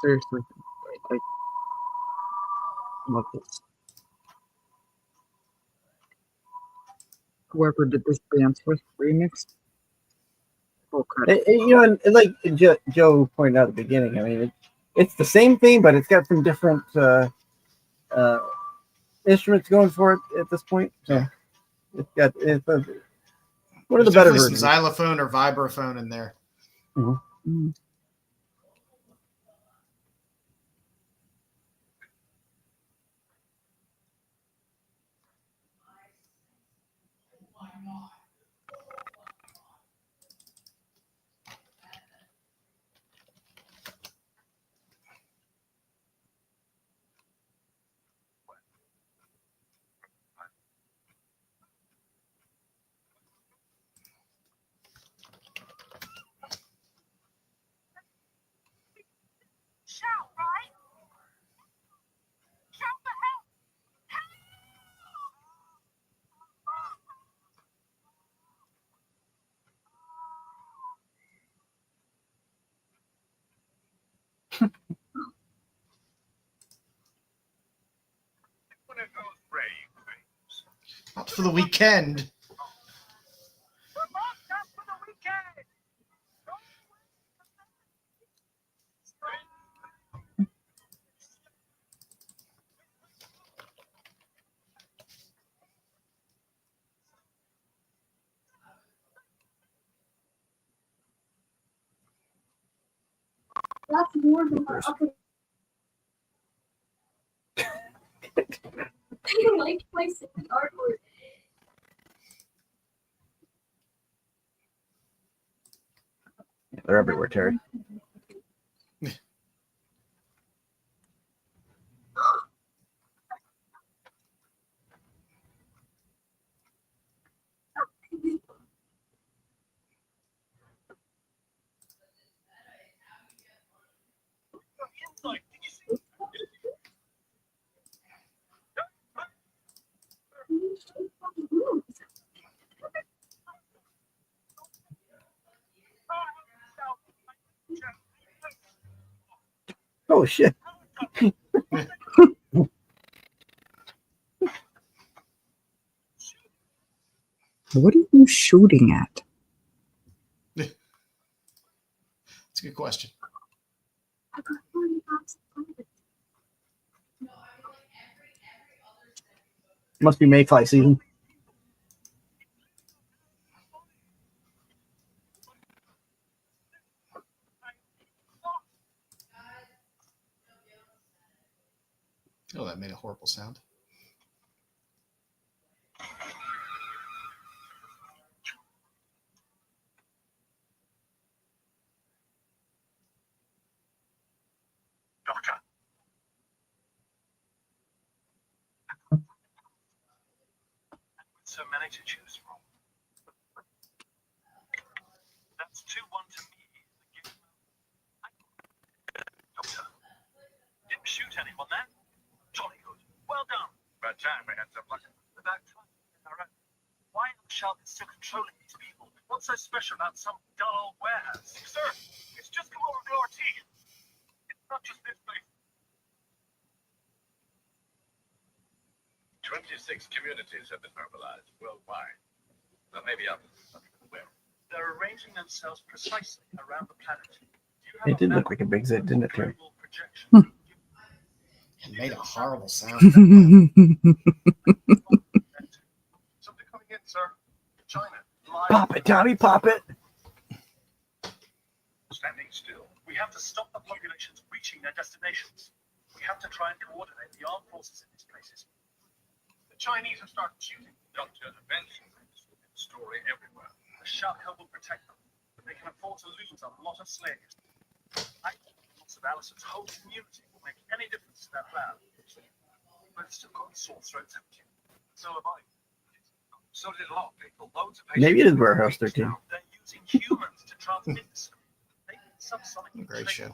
Seriously, I love this. Whoever did this dance with remix. Full credit. And like Joe pointed out at the beginning, I mean, it's the same thing, but it's got some different instruments going for it at this point. So it's one of the There's better definitely some versions. xylophone or vibraphone in there. Mm. Shout, right? Shout for help! When it goes brave, babes. Not for the weekend. We're locked up for the weekend! That's more than my upper. I like placing the artwork. They're everywhere, Terry. Inside, did you see? Oh shit! What are you shooting at? It's a good question. I got 40 bucks of it. Must be mayfly season. Oh, that made a horrible sound. Doctor. With so many to choose from. That's 2-1 to me. Doctor. Didn't shoot anyone there. Jolly good. Well done. About time we had some luck. About time. Alright. Why are the Shalkas still controlling these people? What's so special about some dull old warehouse? Sir, it's just come over to our team. It's not just this place. 26 communities have been mobilized worldwide. There may be others. Where? They're arranging themselves precisely around the planet. Do you have It did map look like a big zit, didn't it, Terry? global projection? It made a horrible sound. Something coming in, sir. China. Live. Pop it, Tommy, pop it. Standing still. We have to stop the populations reaching their destinations. We have to try and coordinate the armed forces in these places. The Chinese have started shooting. Doctor, eventually this will be the story everywhere. The Shalka will protect them. They can afford to lose a lot of slaves. I think the loss of Alison's whole community will make any difference to their plan. But it's still got sore throats, haven't you? So have I. So did a lot of people. Loads of patients. Maybe it is Warehouse 13. They're using humans to transmit this. They need subsonic Great show.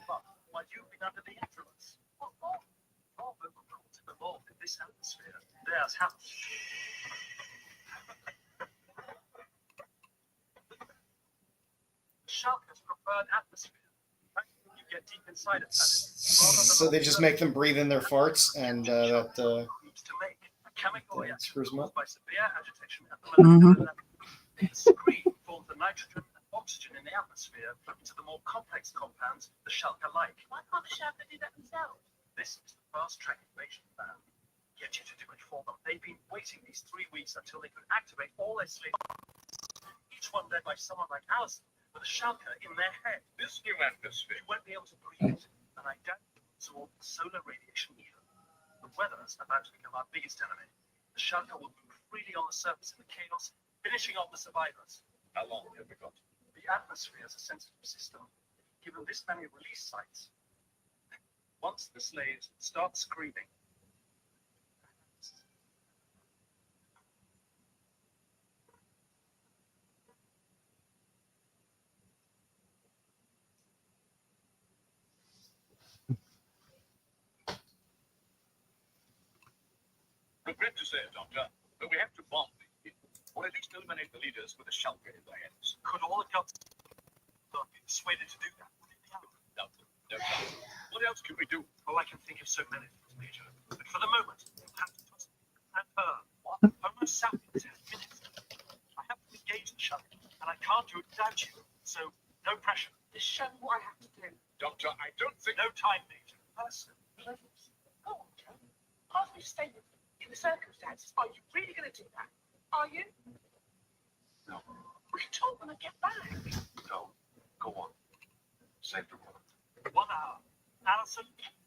while you've been under the influence. What for? All the world evolved in this atmosphere. There's how. Shalka's preferred atmosphere. You get deep inside it. So they just make them breathe in their farts, and that Needs to make. chemical Yeah, reaction screws 'em caused up. by severe agitation at the Mhm. molecular level. The screen forms the nitrogen and oxygen in the atmosphere into the more complex compounds the Shalka like. Why can't the Shalka do that themselves? This is the fast-track invasion plan. Get you to do it for them. They've been waiting these 3 weeks until they could activate all their sleep. Each one led by someone like Allison with a Shalka in their head. This new atmosphere. You won't be able to breathe it, and I doubt you can absorb solar radiation either. The weather's about to become our biggest enemy. The Shalka will move freely on the surface in the chaos, finishing off the survivors. How long have we got? The atmosphere is a sensitive system, given this many release sites. Once the slaves start screaming, Regret to say it, Doctor, but we have to bomb these people, or at least eliminate the leaders with a Shalka in their heads. could all the gods be persuaded to do that? Would it be out? No, no chance. What else can we do? Oh, I can think of so many things, Major. But for the moment, you have to put and her. What? Homo sapiens has minutes. I have to engage the Shalka, and I can't do it without you. So, no pressure. Just show me what I have to do. Doctor, I don't think... No time, Major. Listen, please. Go on, Joe. Ask me to stay with you in the circumstances. Are you really going to do that? Are you? No. We can talk when I get back. No. Go on. Save the world. 1 hour. Allison,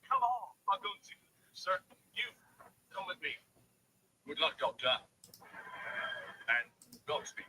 come on. I'm going to. Sir, you come with me. Good luck, Doctor. And Godspeed.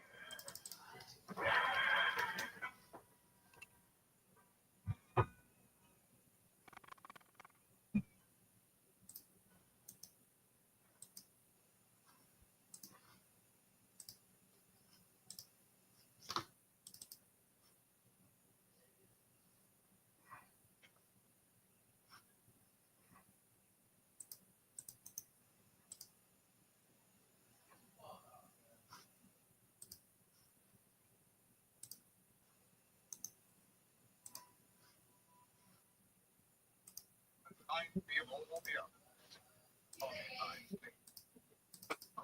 I feel all the up. Oh,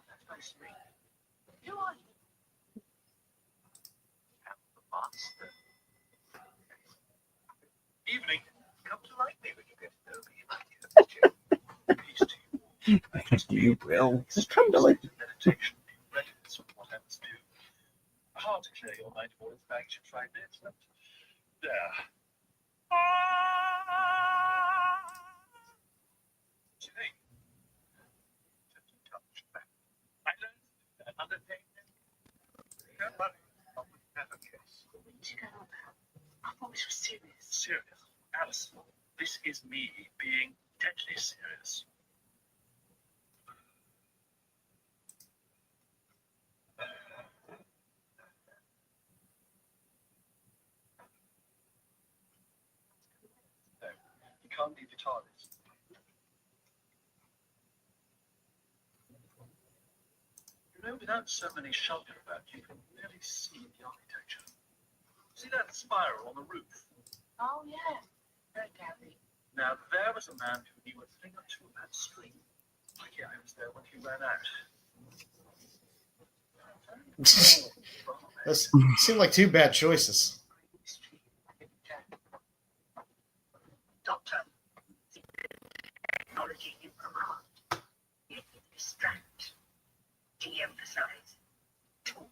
That's very sweet. Who are you? I'm the master. Evening. Come to like me when you get to know me. Peace to you. Peace to You will. Just come to like. meditation, readiness for what happens to. Hard to clear your mind of all its baggage in 5 minutes, but there. What do you think? Just a touch back. I learned that undertaking. Don't worry, I'll put that on case. What did you go on about? I thought this was serious. Serious. Alison, this is me being deadly serious. No, you can't leave your TARDIS. You know, without so many Shalka about, you can really see the architecture. See that spiral on the roof? Oh, yeah. Very Gary. Now, there was a man who knew a thing or two about string. Yeah, I was there when he ran out. Those seem like two bad choices. Doctor, technology you command. You distract, de-emphasize, talk.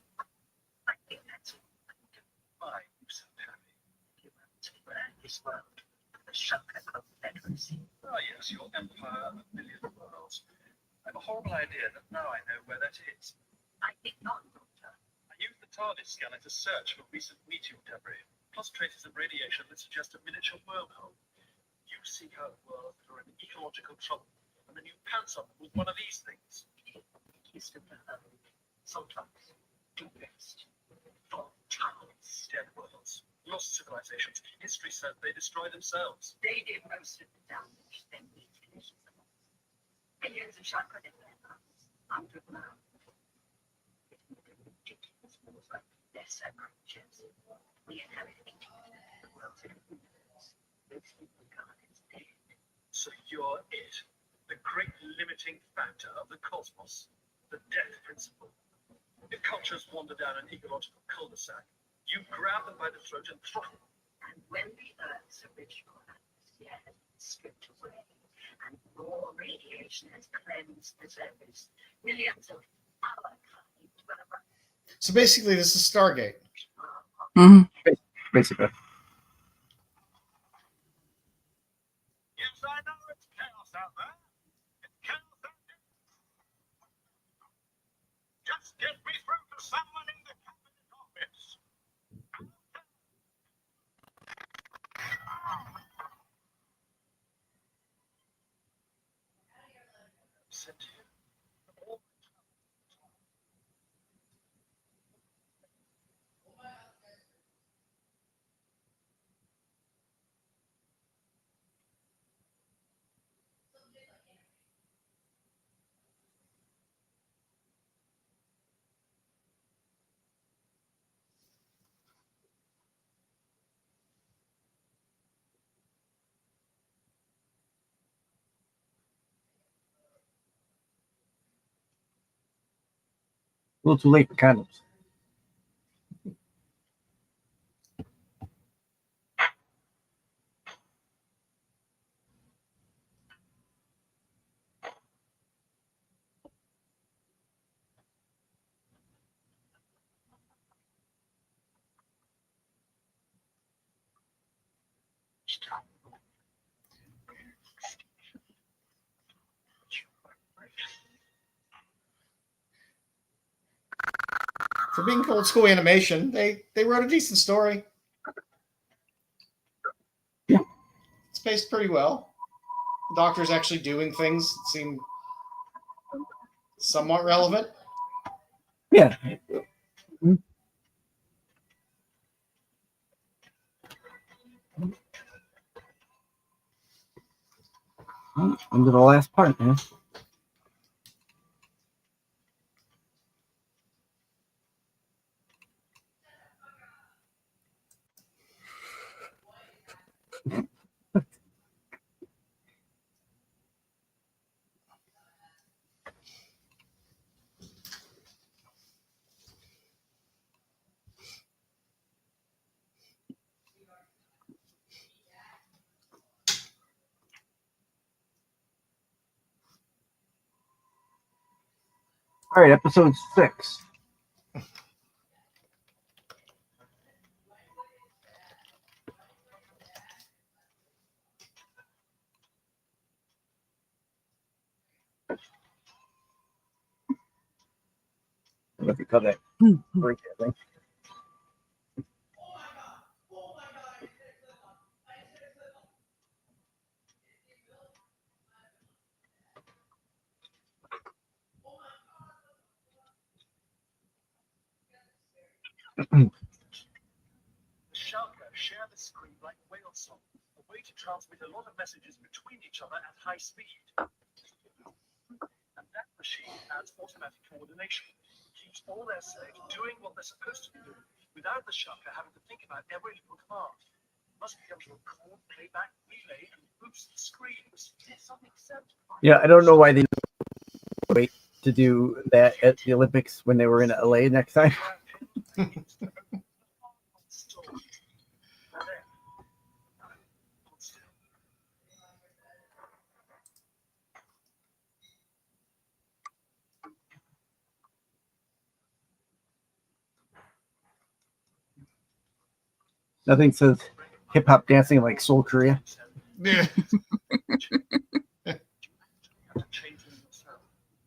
I think that's all I can do. Why, you so happy? You want to learn this world, the Shalka Confederacy. Ah, yes, your empire of a million worlds. I have a horrible idea that now I know where that is. I think not, Doctor. I used the TARDIS scanner to search for recent meteor debris, plus traces of radiation that suggest a miniature wormhole. You seek out worlds that are in ecological trouble, and then you pounce on them with one of these things. It used to be sometimes do best. For child's. Dead worlds, lost civilizations. History said they destroy themselves. They did most of the damage, then we finished them all. Millions of Shalka in their hands, underground. Ridiculous wars like lesser creatures. We inherited the world's universe. Those people regard as dead. So you're it, the great limiting factor of the cosmos, the death principle. If cultures wander down an ecological cul-de-sac, you grab them by the throat and throttle. And when the Earth's original atmosphere has been stripped away and raw radiation has cleansed the surface, millions of our kind will arrive. So basically, this is Stargate. Mhm. Basically. Yes, I know it's chaos out there. It's chaos out there. Just get me through to someone in the cabinet office. Sent here. All A little too late for condoms. For being old school animation, they wrote a decent story. Yeah. It's paced pretty well. The Doctor's actually doing things that seem somewhat relevant. Yeah. Into the last part, man. All right, episode 6. I don't know if you cut that. Break that thing. the Shalka share the screen like whale song, a way to transmit a lot of messages between each other at high speed. And that machine adds automatic coordination, keeps all their slaves doing what they're supposed to be doing, without the Shalka having to think about every little command. Must be able to record, playback, relay, and boost the screens. There's something so Yeah, I don't know why they wait to do that at the Olympics when they were in LA next time. Nothing says hip hop dancing like Seoul, Korea. Yeah.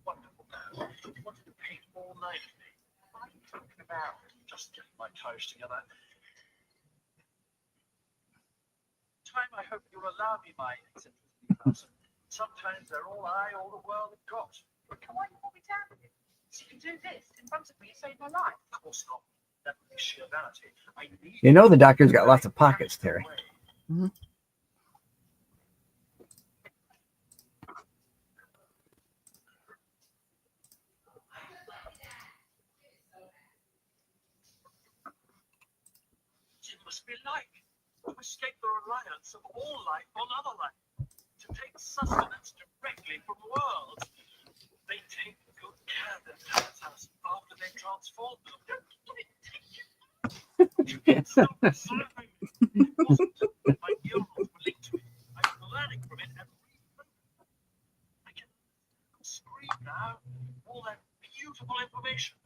Wonderful man. He wanted to paint all night with me. What are you talking about? Just getting my toes together. Time I hope you'll allow me my eccentricity person. Sometimes they're all I, all the world have got. But why you want me down with it? So you can do this in front of me and save my life. Of course not. That would be sheer vanity. I need You know the Doctor's got lots of pockets, Terry. It must be like to escape the reliance of all life on other life. To to take sustenance directly from worlds. They take good care of their planets after they transform them. You can't stop observing. It wasn't. My neurons were linked to it. I'm learning from it and I can scream now all that beautiful information.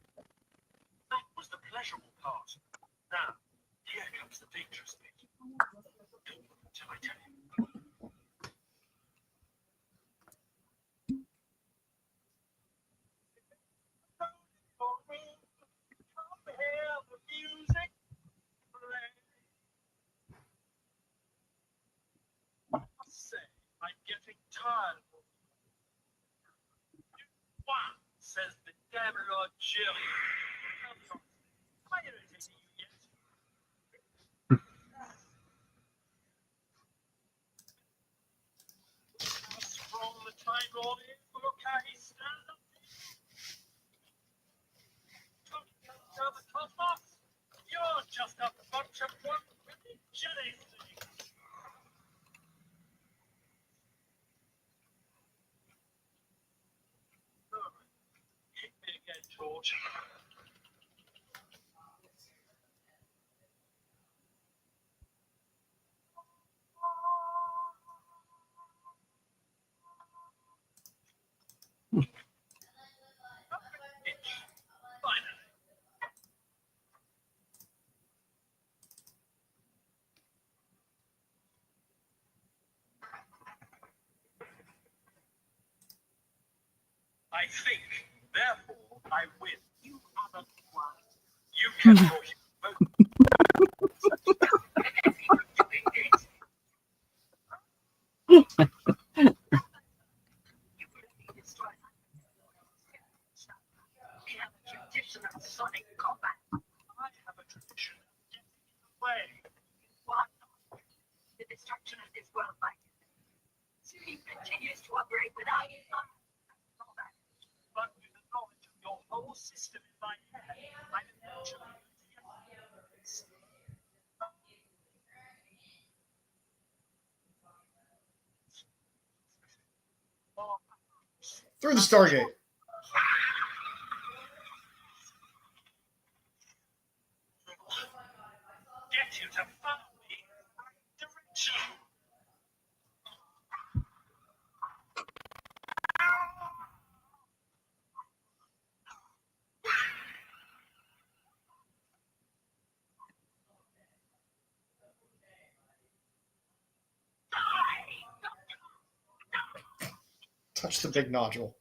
That was the pleasurable part. Now, here comes the dangerous bit. Don't look until I tell you. Come hear the music play. I must say, I'm getting tired of it. What says the damn Lord Jerry? Am I irritating you yet? How strong the Time Lord is? Look how he stands up. Down the cosmos? You're just a bunch of one-witted jelly things. Hit me again, George. Finally. I think, therefore, I win. You haven't won. You can talk both. We have a tradition of sonic combat. I have a tradition of getting in the way. What? The destruction of this world by City continues to operate without all that. But with the knowledge of your whole system in my head, I eventually Through the Stargate. get you to follow me in the right direction. Touch the big nodule.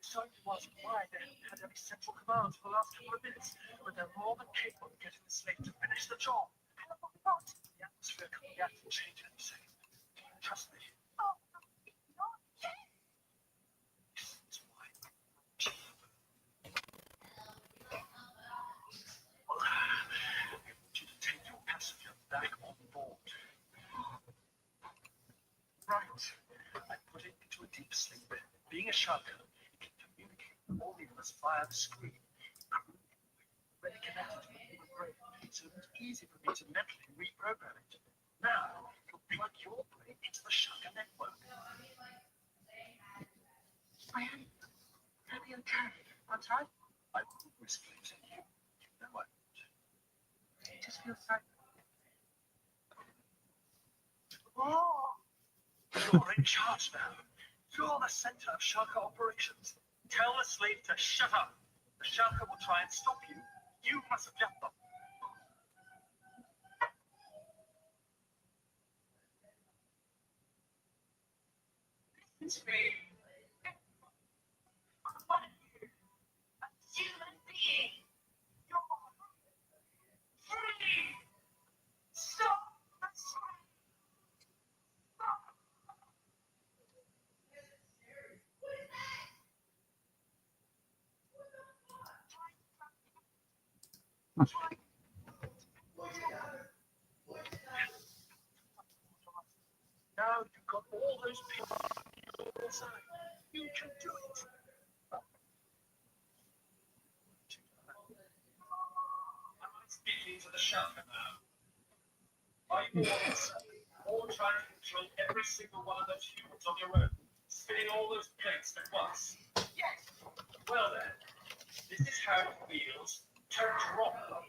So it was why they haven't had any central commands for the last couple of minutes, but they're more than capable of getting the slave to finish the job. And what? The atmosphere can react and change anything. Trust me. This is why. I want you to take your passenger back on board. Right. I put it into a deep sleep. Being a Shalka, it can communicate with all of us via the screen. Already connected to the human brain, so it's easy for me to mentally reprogram it. Now, you'll plug your brain into the Shalka network. I am really okay. That's right. I won't risk losing you. You know I won't. It just feels so. Oh, you're in charge now. You're the center of Shalka operations. Tell the slave to shut up. The Shalka will try and stop you. You must have left them. It's me. What are you? A human being. You're free. Stop Now you've got all those people on your side. You can do it. I'm speaking to the Shalka now. Are you all trying to control every single one of those humans on your own, spinning all those plates at once? Yes. Well then, this is how it feels to drop them.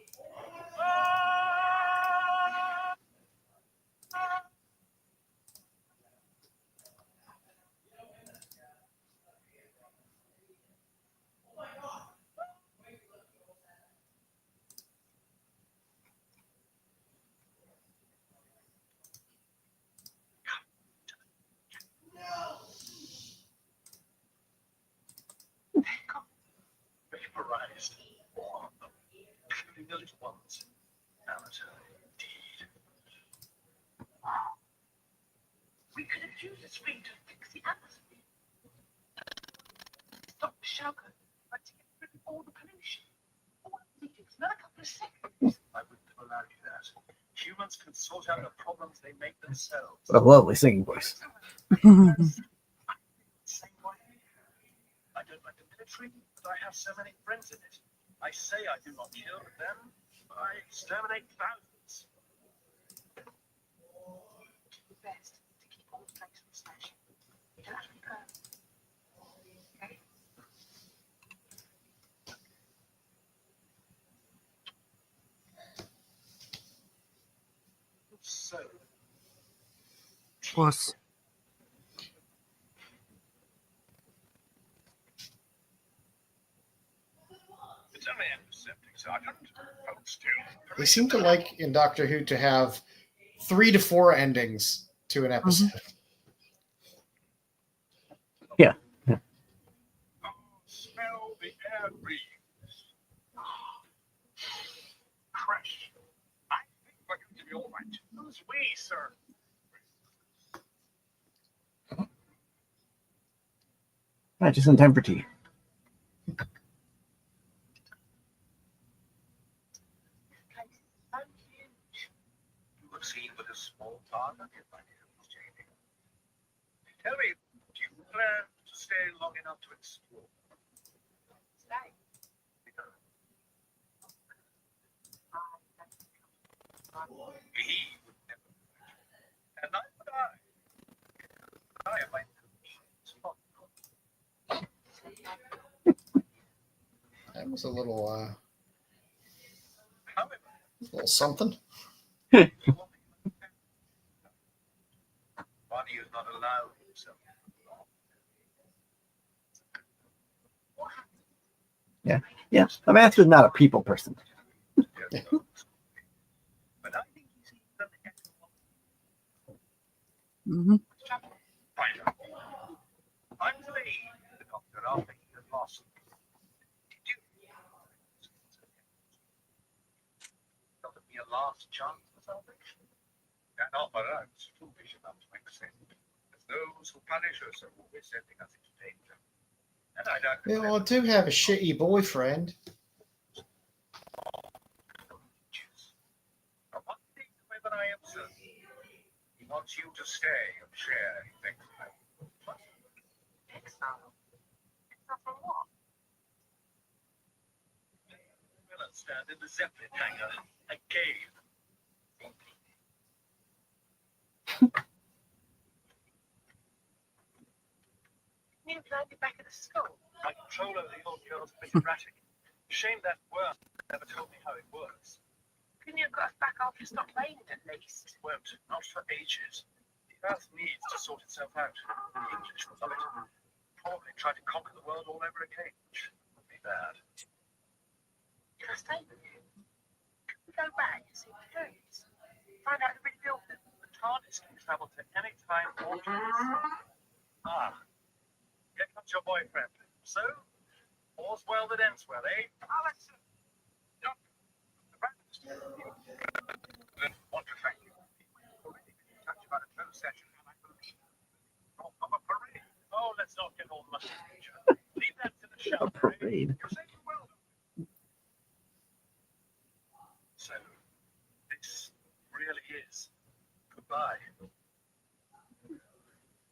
Vaporized. All of them, including the little ones. Amateur, indeed. We could have used this ring to fix the atmosphere. Stop the Shalka, but to get rid of all the pollution. All the meetings, another couple of seconds. I wouldn't have allowed you that. Humans can sort out the problems they make themselves. What a lovely singing voice. Same way. I don't like the military, but I have so many friends in it. I say I do not kill them, I exterminate thousands. Do the best to keep all the place from smashing. You don't have to be perfect. Okay? So, Was It's only antiseptic, Sergeant. Hold still. They seem to like in Doctor Who to have 3 to 4 endings to an episode. Oh, smell the air breeze. Crash. I think we're going to be all right. Who's we, sir? Just in time for tea. You were seen with a small partner, my dear Miss Jamie. Tell me, do you plan to stay long enough to explore? Stay. He would never. And neither would I. I am my spot. That was a little However, something. you want me to Body is not allowed himself. What happened? Yeah, the master's not a people person. But I think he's even mhm. Find out. I'm to leave the doctor after he has lost. Did you? Got to be a last chance for salvation. And not for us, foolish enough to accept. As those who punish us are always sending us into danger. And I don't Yeah, well, I do have a shitty boyfriend. But one thing whether I am certain, he wants you to stay and share his exile. Exile. Exile from what? We'll stand in the Zeppelin hangar. A cave. You landed back at the school. My control over the old girl's a bit erratic. Shame that worm never told me how it works. Couldn't you have got us back after you stopped raining at least? Won't. Not for ages. The Earth needs to sort itself out. The English will love it. Probably try to conquer the world all over again, which would be bad. Can I stay with you? Can we go back and see the foods? Find out who rebuilt them. The TARDIS can travel to any time or place. Ah. Here comes your boyfriend. So, all's well that ends well, eh? Oh, that's it. Doctor, the Baptist. Want to thank you. We've already been in touch about a closed session, and I believe of a parade. Oh, let's not get all mushy. Leave that to the A show. parade. You're safe and well. So, this really is goodbye.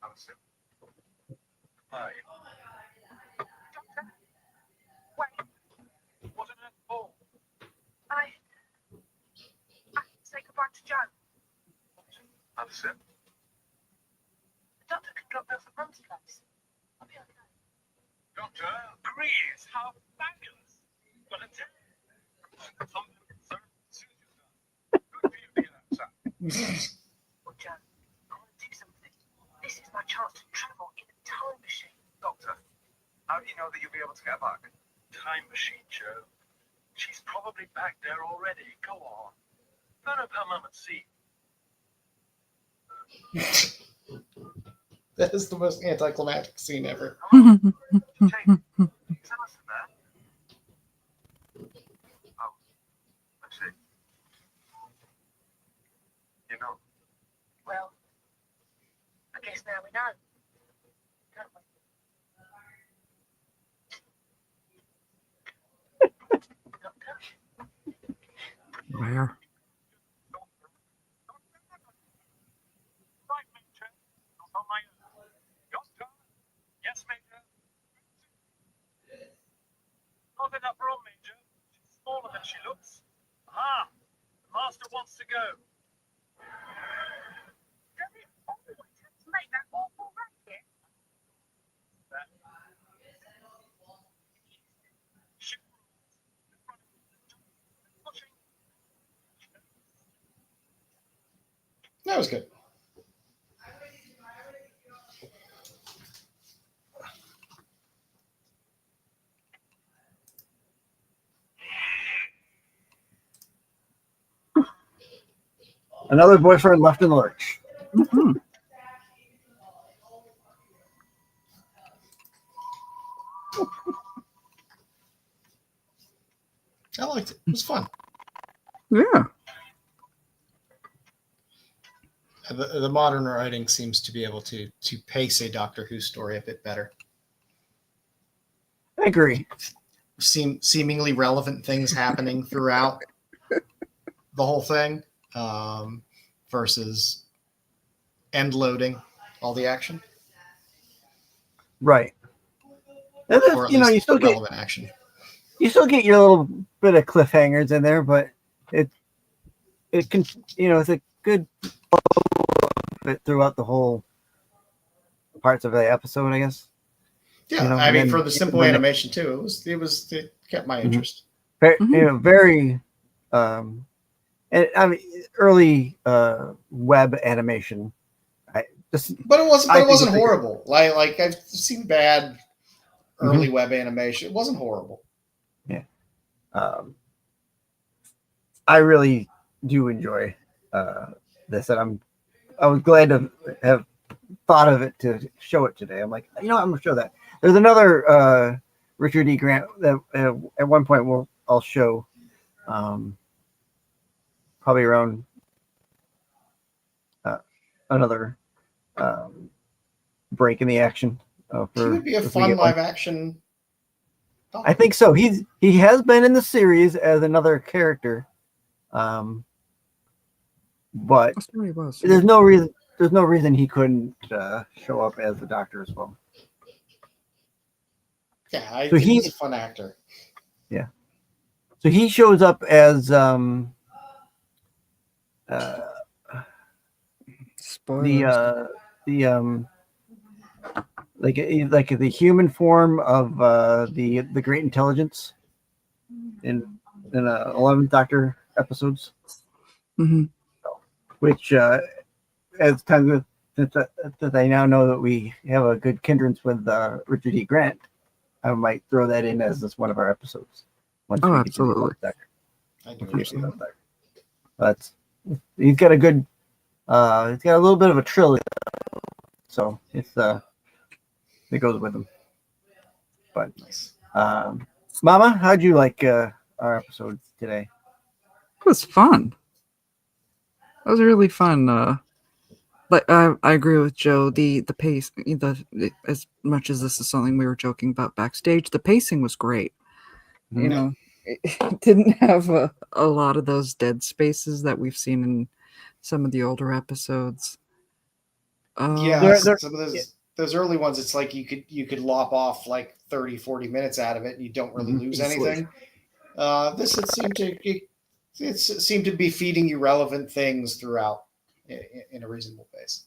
Alison, Goodbye. Doctor, wait. What on earth for? I say goodbye to Joe. Alison, The doctor can drop me off at Mum's place. I'll be okay. Doctor, Grease, how fabulous! Well, it's something so soon as done. Good for you to get outside. Well, Joe, I want to do something. This is my chance to travel in a time machine. Doctor, how do you know that you'll be able to get back? Time machine, Joe. She's probably back there already. Go on. Phone up her mum and see. That is the most anticlimactic scene ever. Hello? Jane, is Alison there? Oh, I see. You know, Well, I guess now we know. Don't we? Doctor? Where? Right, Major. Not on my own. Doctor? Yes, Major. Not enough room, Major. She's smaller than she looks. Ah, the master wants to go. Does it always have to make that awful racket? That. She pushing. That was good. Another boyfriend left in the lurch. Mhm. I liked it. It was fun. Yeah. The modern writing seems to be able to pace a Doctor Who story a bit better. I agree. Seemingly relevant things happening throughout the whole thing, versus end loading all the action, Right. And or then, at you know, least you still get relevant action. your little bit of cliffhangers in there, but it can, you know, it's a good fit throughout the whole parts of the episode, I guess. Yeah, You know, I and mean, then for the simple when animation too, it kept my interest. you know, very and I mean early web animation. But it wasn't. I But it think wasn't it's a- horrible. Like I've seen bad early web animation. It wasn't horrible. I really do enjoy this, and I was glad to have thought of it to show it today. I'm like, you know what, I'm gonna show that. There's another Richard E. Grant that at one point I'll show, probably around another break in the action. He would be a if we fun get one. live action. I think so. He has been in the series as another character, but That's where he was. there's no reason he couldn't show up as the Doctor as well. Yeah, I So think he's a fun actor. So he shows up as Spoilers. the like the human form of the Great Intelligence in 11th Doctor episodes, Mhm. which as time goes, since I now know that we have a good kindred with Richard E. Grant, I might throw that in as this one of our episodes. Once Oh, we get to the absolutely. 11th Doctor. I do Once we get to the understand. 11th Doctor. But he's got a good, he's got a little bit of a trilogy, so it's it goes with him. But Nice. Mama, how'd you like our episode today? It was fun. That was really fun. But I agree with Joe. The pace, as much as this is something we were joking about backstage, the pacing was great. You Mhm. know, it didn't have a lot of those dead spaces that we've seen in some of the older episodes. Yeah, They're- some of those early ones, it's like you could lop off like 30, 40 minutes out of it, and you don't really lose Easily. anything. This it seemed to be feeding you relevant things throughout in a reasonable pace.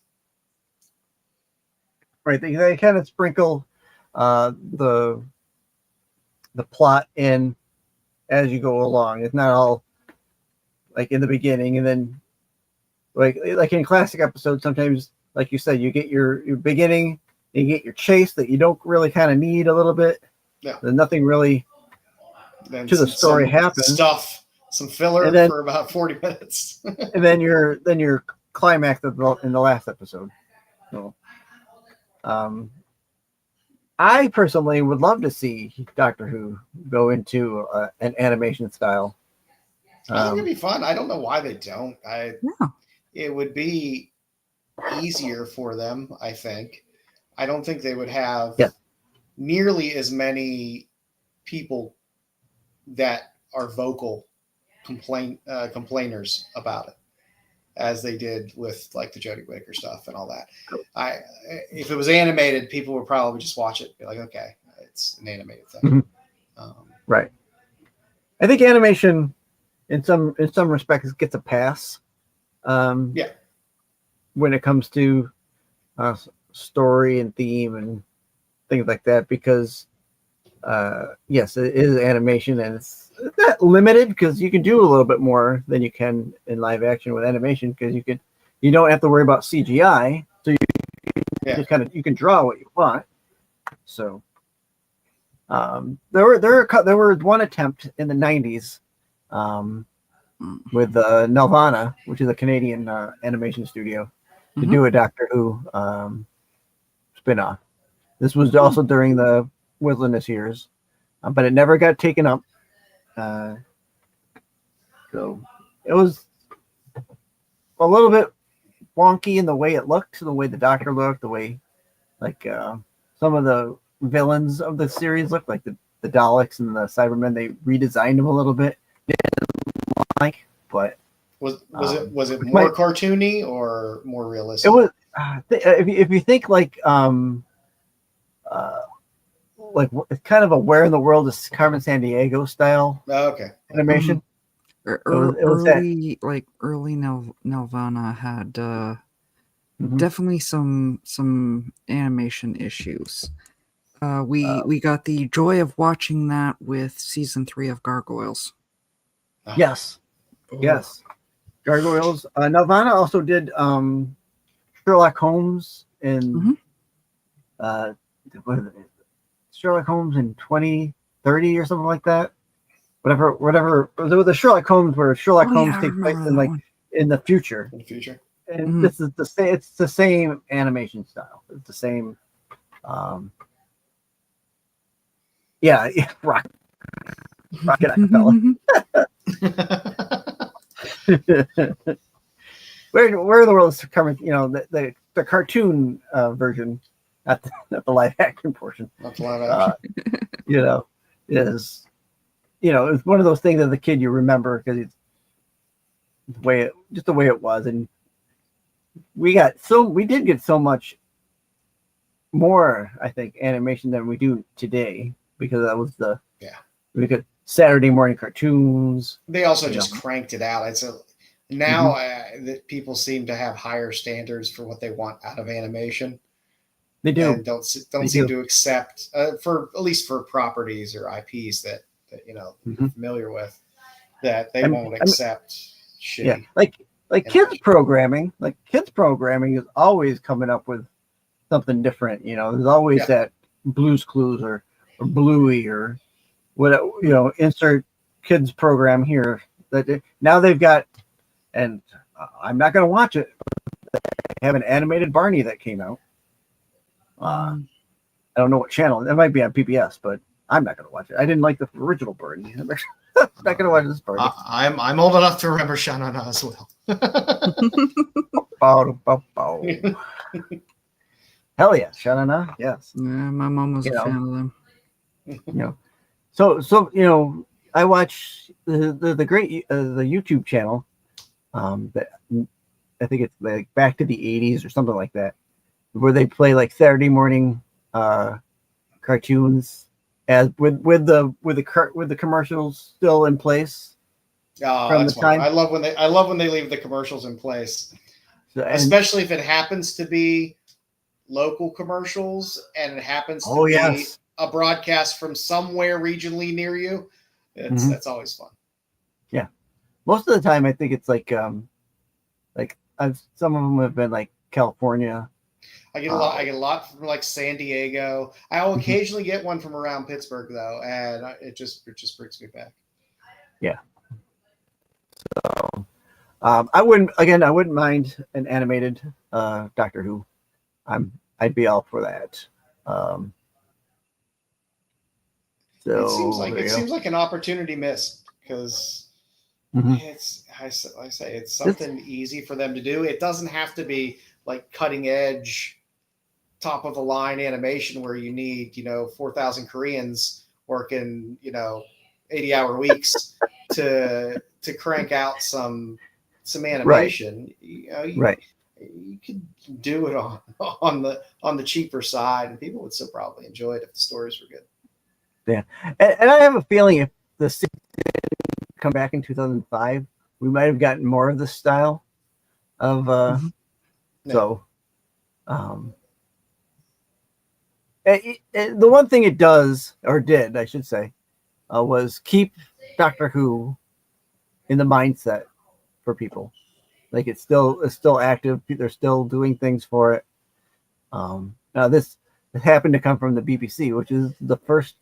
Right. They kind of sprinkle the plot in as you go along. It's not all like in the beginning, and then like in classic episodes, sometimes, like you said, you get your beginning, you get your chase that you don't really kind of need a little bit. Yeah. Then nothing really Then to the story some happens. stuff, some filler And then- for about 40 minutes. And then your climax in the last episode. So, I personally would love to see Doctor Who go into an animation style. I think it'd be fun. I don't know why they don't. Yeah. It would be easier for them, I think. I don't think they would have Yeah. nearly as many people that are vocal complainers about it as they did with like the Jodie Whittaker stuff and all that. If it was animated, people would probably just watch it and be like, okay, it's an animated thing. Right. I think animation, in some respects, gets a pass. Yeah. When it comes to story and theme and things like that, because yes, it is animation, and it's not limited because you can do a little bit more than you can in live action with animation, because you don't have to worry about CGI, so you just you can draw what you want. So there was one attempt in the 90s with Nelvana, which is a Canadian animation studio, to do a Doctor Who spin-off. This was also during the Wilderness years, but it never got taken up. So it was a little bit wonky in the way it looked, the way the Doctor looked, the way some of the villains of the series looked, like the Daleks and the Cybermen. They redesigned them a little bit. But was it more cartoony or more realistic? It was if you think like it's kind of a Where in the World is Carmen Sandiego style animation. Early Nelvana had definitely some animation issues. We got the joy of watching that with season 3 of Gargoyles. Yes. Yes. Gargoyles. Nelvana also did Sherlock Holmes in Sherlock Holmes in 2030 or something like that. Whatever. There was a Sherlock Holmes where Sherlock Holmes takes place in the future. In the future. And this is the same. It's the same animation style. It's the same. Rocket Fella. Where in the world is Carmen? The cartoon version, not the live action portion. Not the live action. Is it's one of those things as a kid you remember because it's the way it was, and we did get so much more, I think, animation than we do today, because that was we could Saturday morning cartoons. They also just cranked it out. Now that people seem to have higher standards for what they want out of animation. They do. And don't seem to accept for at least for properties or IPs that you're familiar with, that they won't accept shitty. Yeah, like kids programming. Like kids programming is always coming up with something different. There's always that Blue's Clues or Bluey or what insert kids program here. That now they've got, and I'm not going to watch it. They have an animated Barney that came out. I don't know what channel. It might be on PBS, but I'm not going to watch it. I didn't like the original Barney. I'm not going to watch this Barney. I'm old enough to remember Shanana as well. Hell yeah, Shanana. Yes. Yeah, my mom was a fan of them. So I watch the great the YouTube channel. That I think it's like back to the 80s or something like that, where they play like Saturday morning cartoons as with the commercials still in place Oh, from the that's wonderful. time. I love when they leave the commercials in place, So, and especially if it happens to be local commercials and it happens to oh be yes, a broadcast from somewhere regionally near you. Mhm. That's always fun. most of the time I think it's like some of them have been like California. I get a lot. I get a lot from like San Diego. I'll occasionally get one from around Pittsburgh though, and it just brings me back. Yeah. So I wouldn't mind an animated Doctor Who. I'd be all for that. Um, so there you go. seems like an opportunity missed because Mhm. I say it's something easy for them to do. It doesn't have to be like cutting edge, top of the line animation where you need 4,000 Koreans working 80-hour weeks to crank out some animation. Right. You could do it on the cheaper side, and people would still probably enjoy it if the stories were good. Yeah, and I have a feeling if the series come back in 2005, we might have gotten more of the style of so. The one thing it does, or did, I should say, was keep Doctor Who in the mindset for people. Like it's still active. They're still doing things for it. Now this happened to come from the BBC, which is the first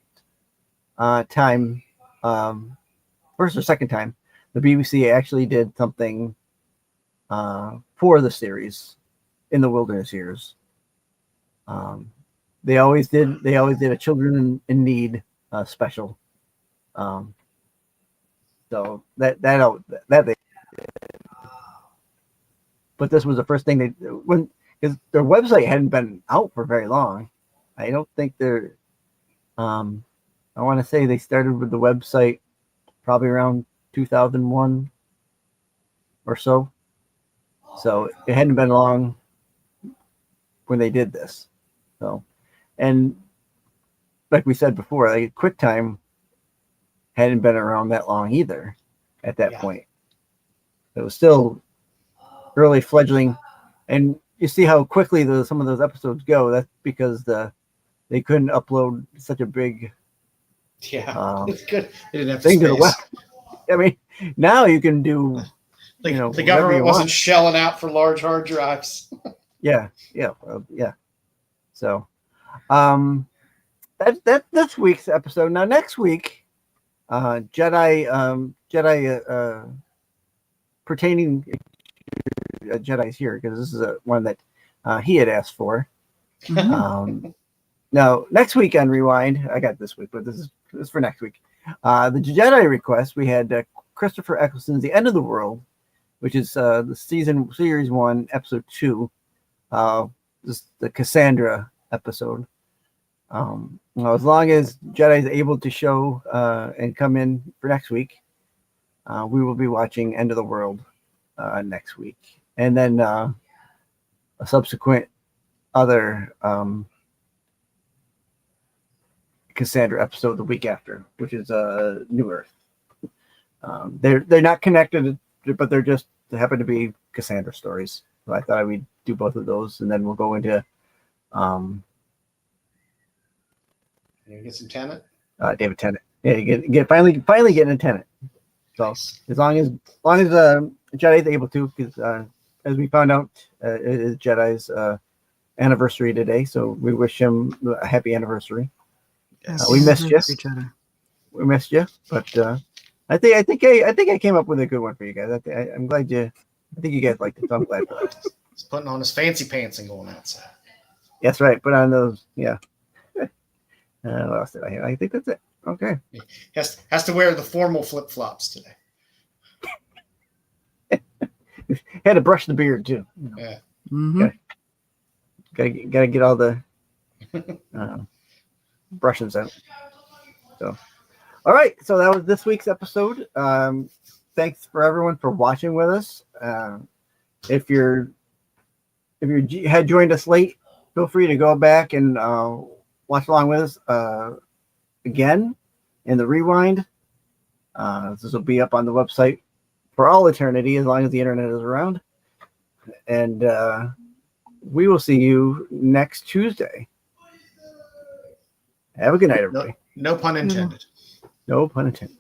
time, first or second time, the BBC actually did something for the series in the Wilderness Years. They always did a children in need special. So that they. But this was the first thing because their website hadn't been out for very long. I don't think they're. I want to say they started with the website probably around 2001 or so. So it hadn't been long when they did this. So, and like we said before, like QuickTime hadn't been around that long either at that point. It was still early fledgling, and you see how quickly some of those episodes go. That's because they couldn't upload such a big it's good. They didn't have thing the to the web. I mean, now you can do. The government wasn't shelling out for large hard drives. Yeah. So, that's this week's episode. Now, next week, Jedi pertaining Jedi's here because this is one that he had asked for. Now, next week on Rewind, I got this week, but this is for next week. The Jedi request, we had Christopher Eccleston's "The End of the World," which is the series 1, episode 2. This the Cassandra episode. As long as Jedi is able to show and come in for next week, we will be watching End of the World next week, and then a subsequent other Cassandra episode the week after, which is New Earth. They're not connected, but they happen to be Cassandra stories. So I thought we'd do both of those, and then we'll go into You get some Tennant. David Tennant. Yeah, you finally getting a Tennant. So Nice. as long as Jedi is able to, because as we found out, it is Jedi's anniversary today, so we wish him a happy anniversary. Yes. We missed you. Each other. We missed you, but I think I came up with a good one for you guys. I'm glad you. I think you guys liked it, so I'm glad for that. He's putting on his fancy pants and going outside. That's right. Put on those. Yeah. What else did I have? I think that's it. Okay. Has to wear the formal flip flops today. Had to brush the beard too. Yeah. Mm-hmm. Gotta get all the brushings out. So, All right, so that was this week's episode. Thanks for everyone for watching with us. If you had joined us late, feel free to go back and watch along with us again in the rewind. This will be up on the website for all eternity as long as the internet is around. And we will see you next Tuesday. Have a good night, everybody. No pun intended. No pun intended.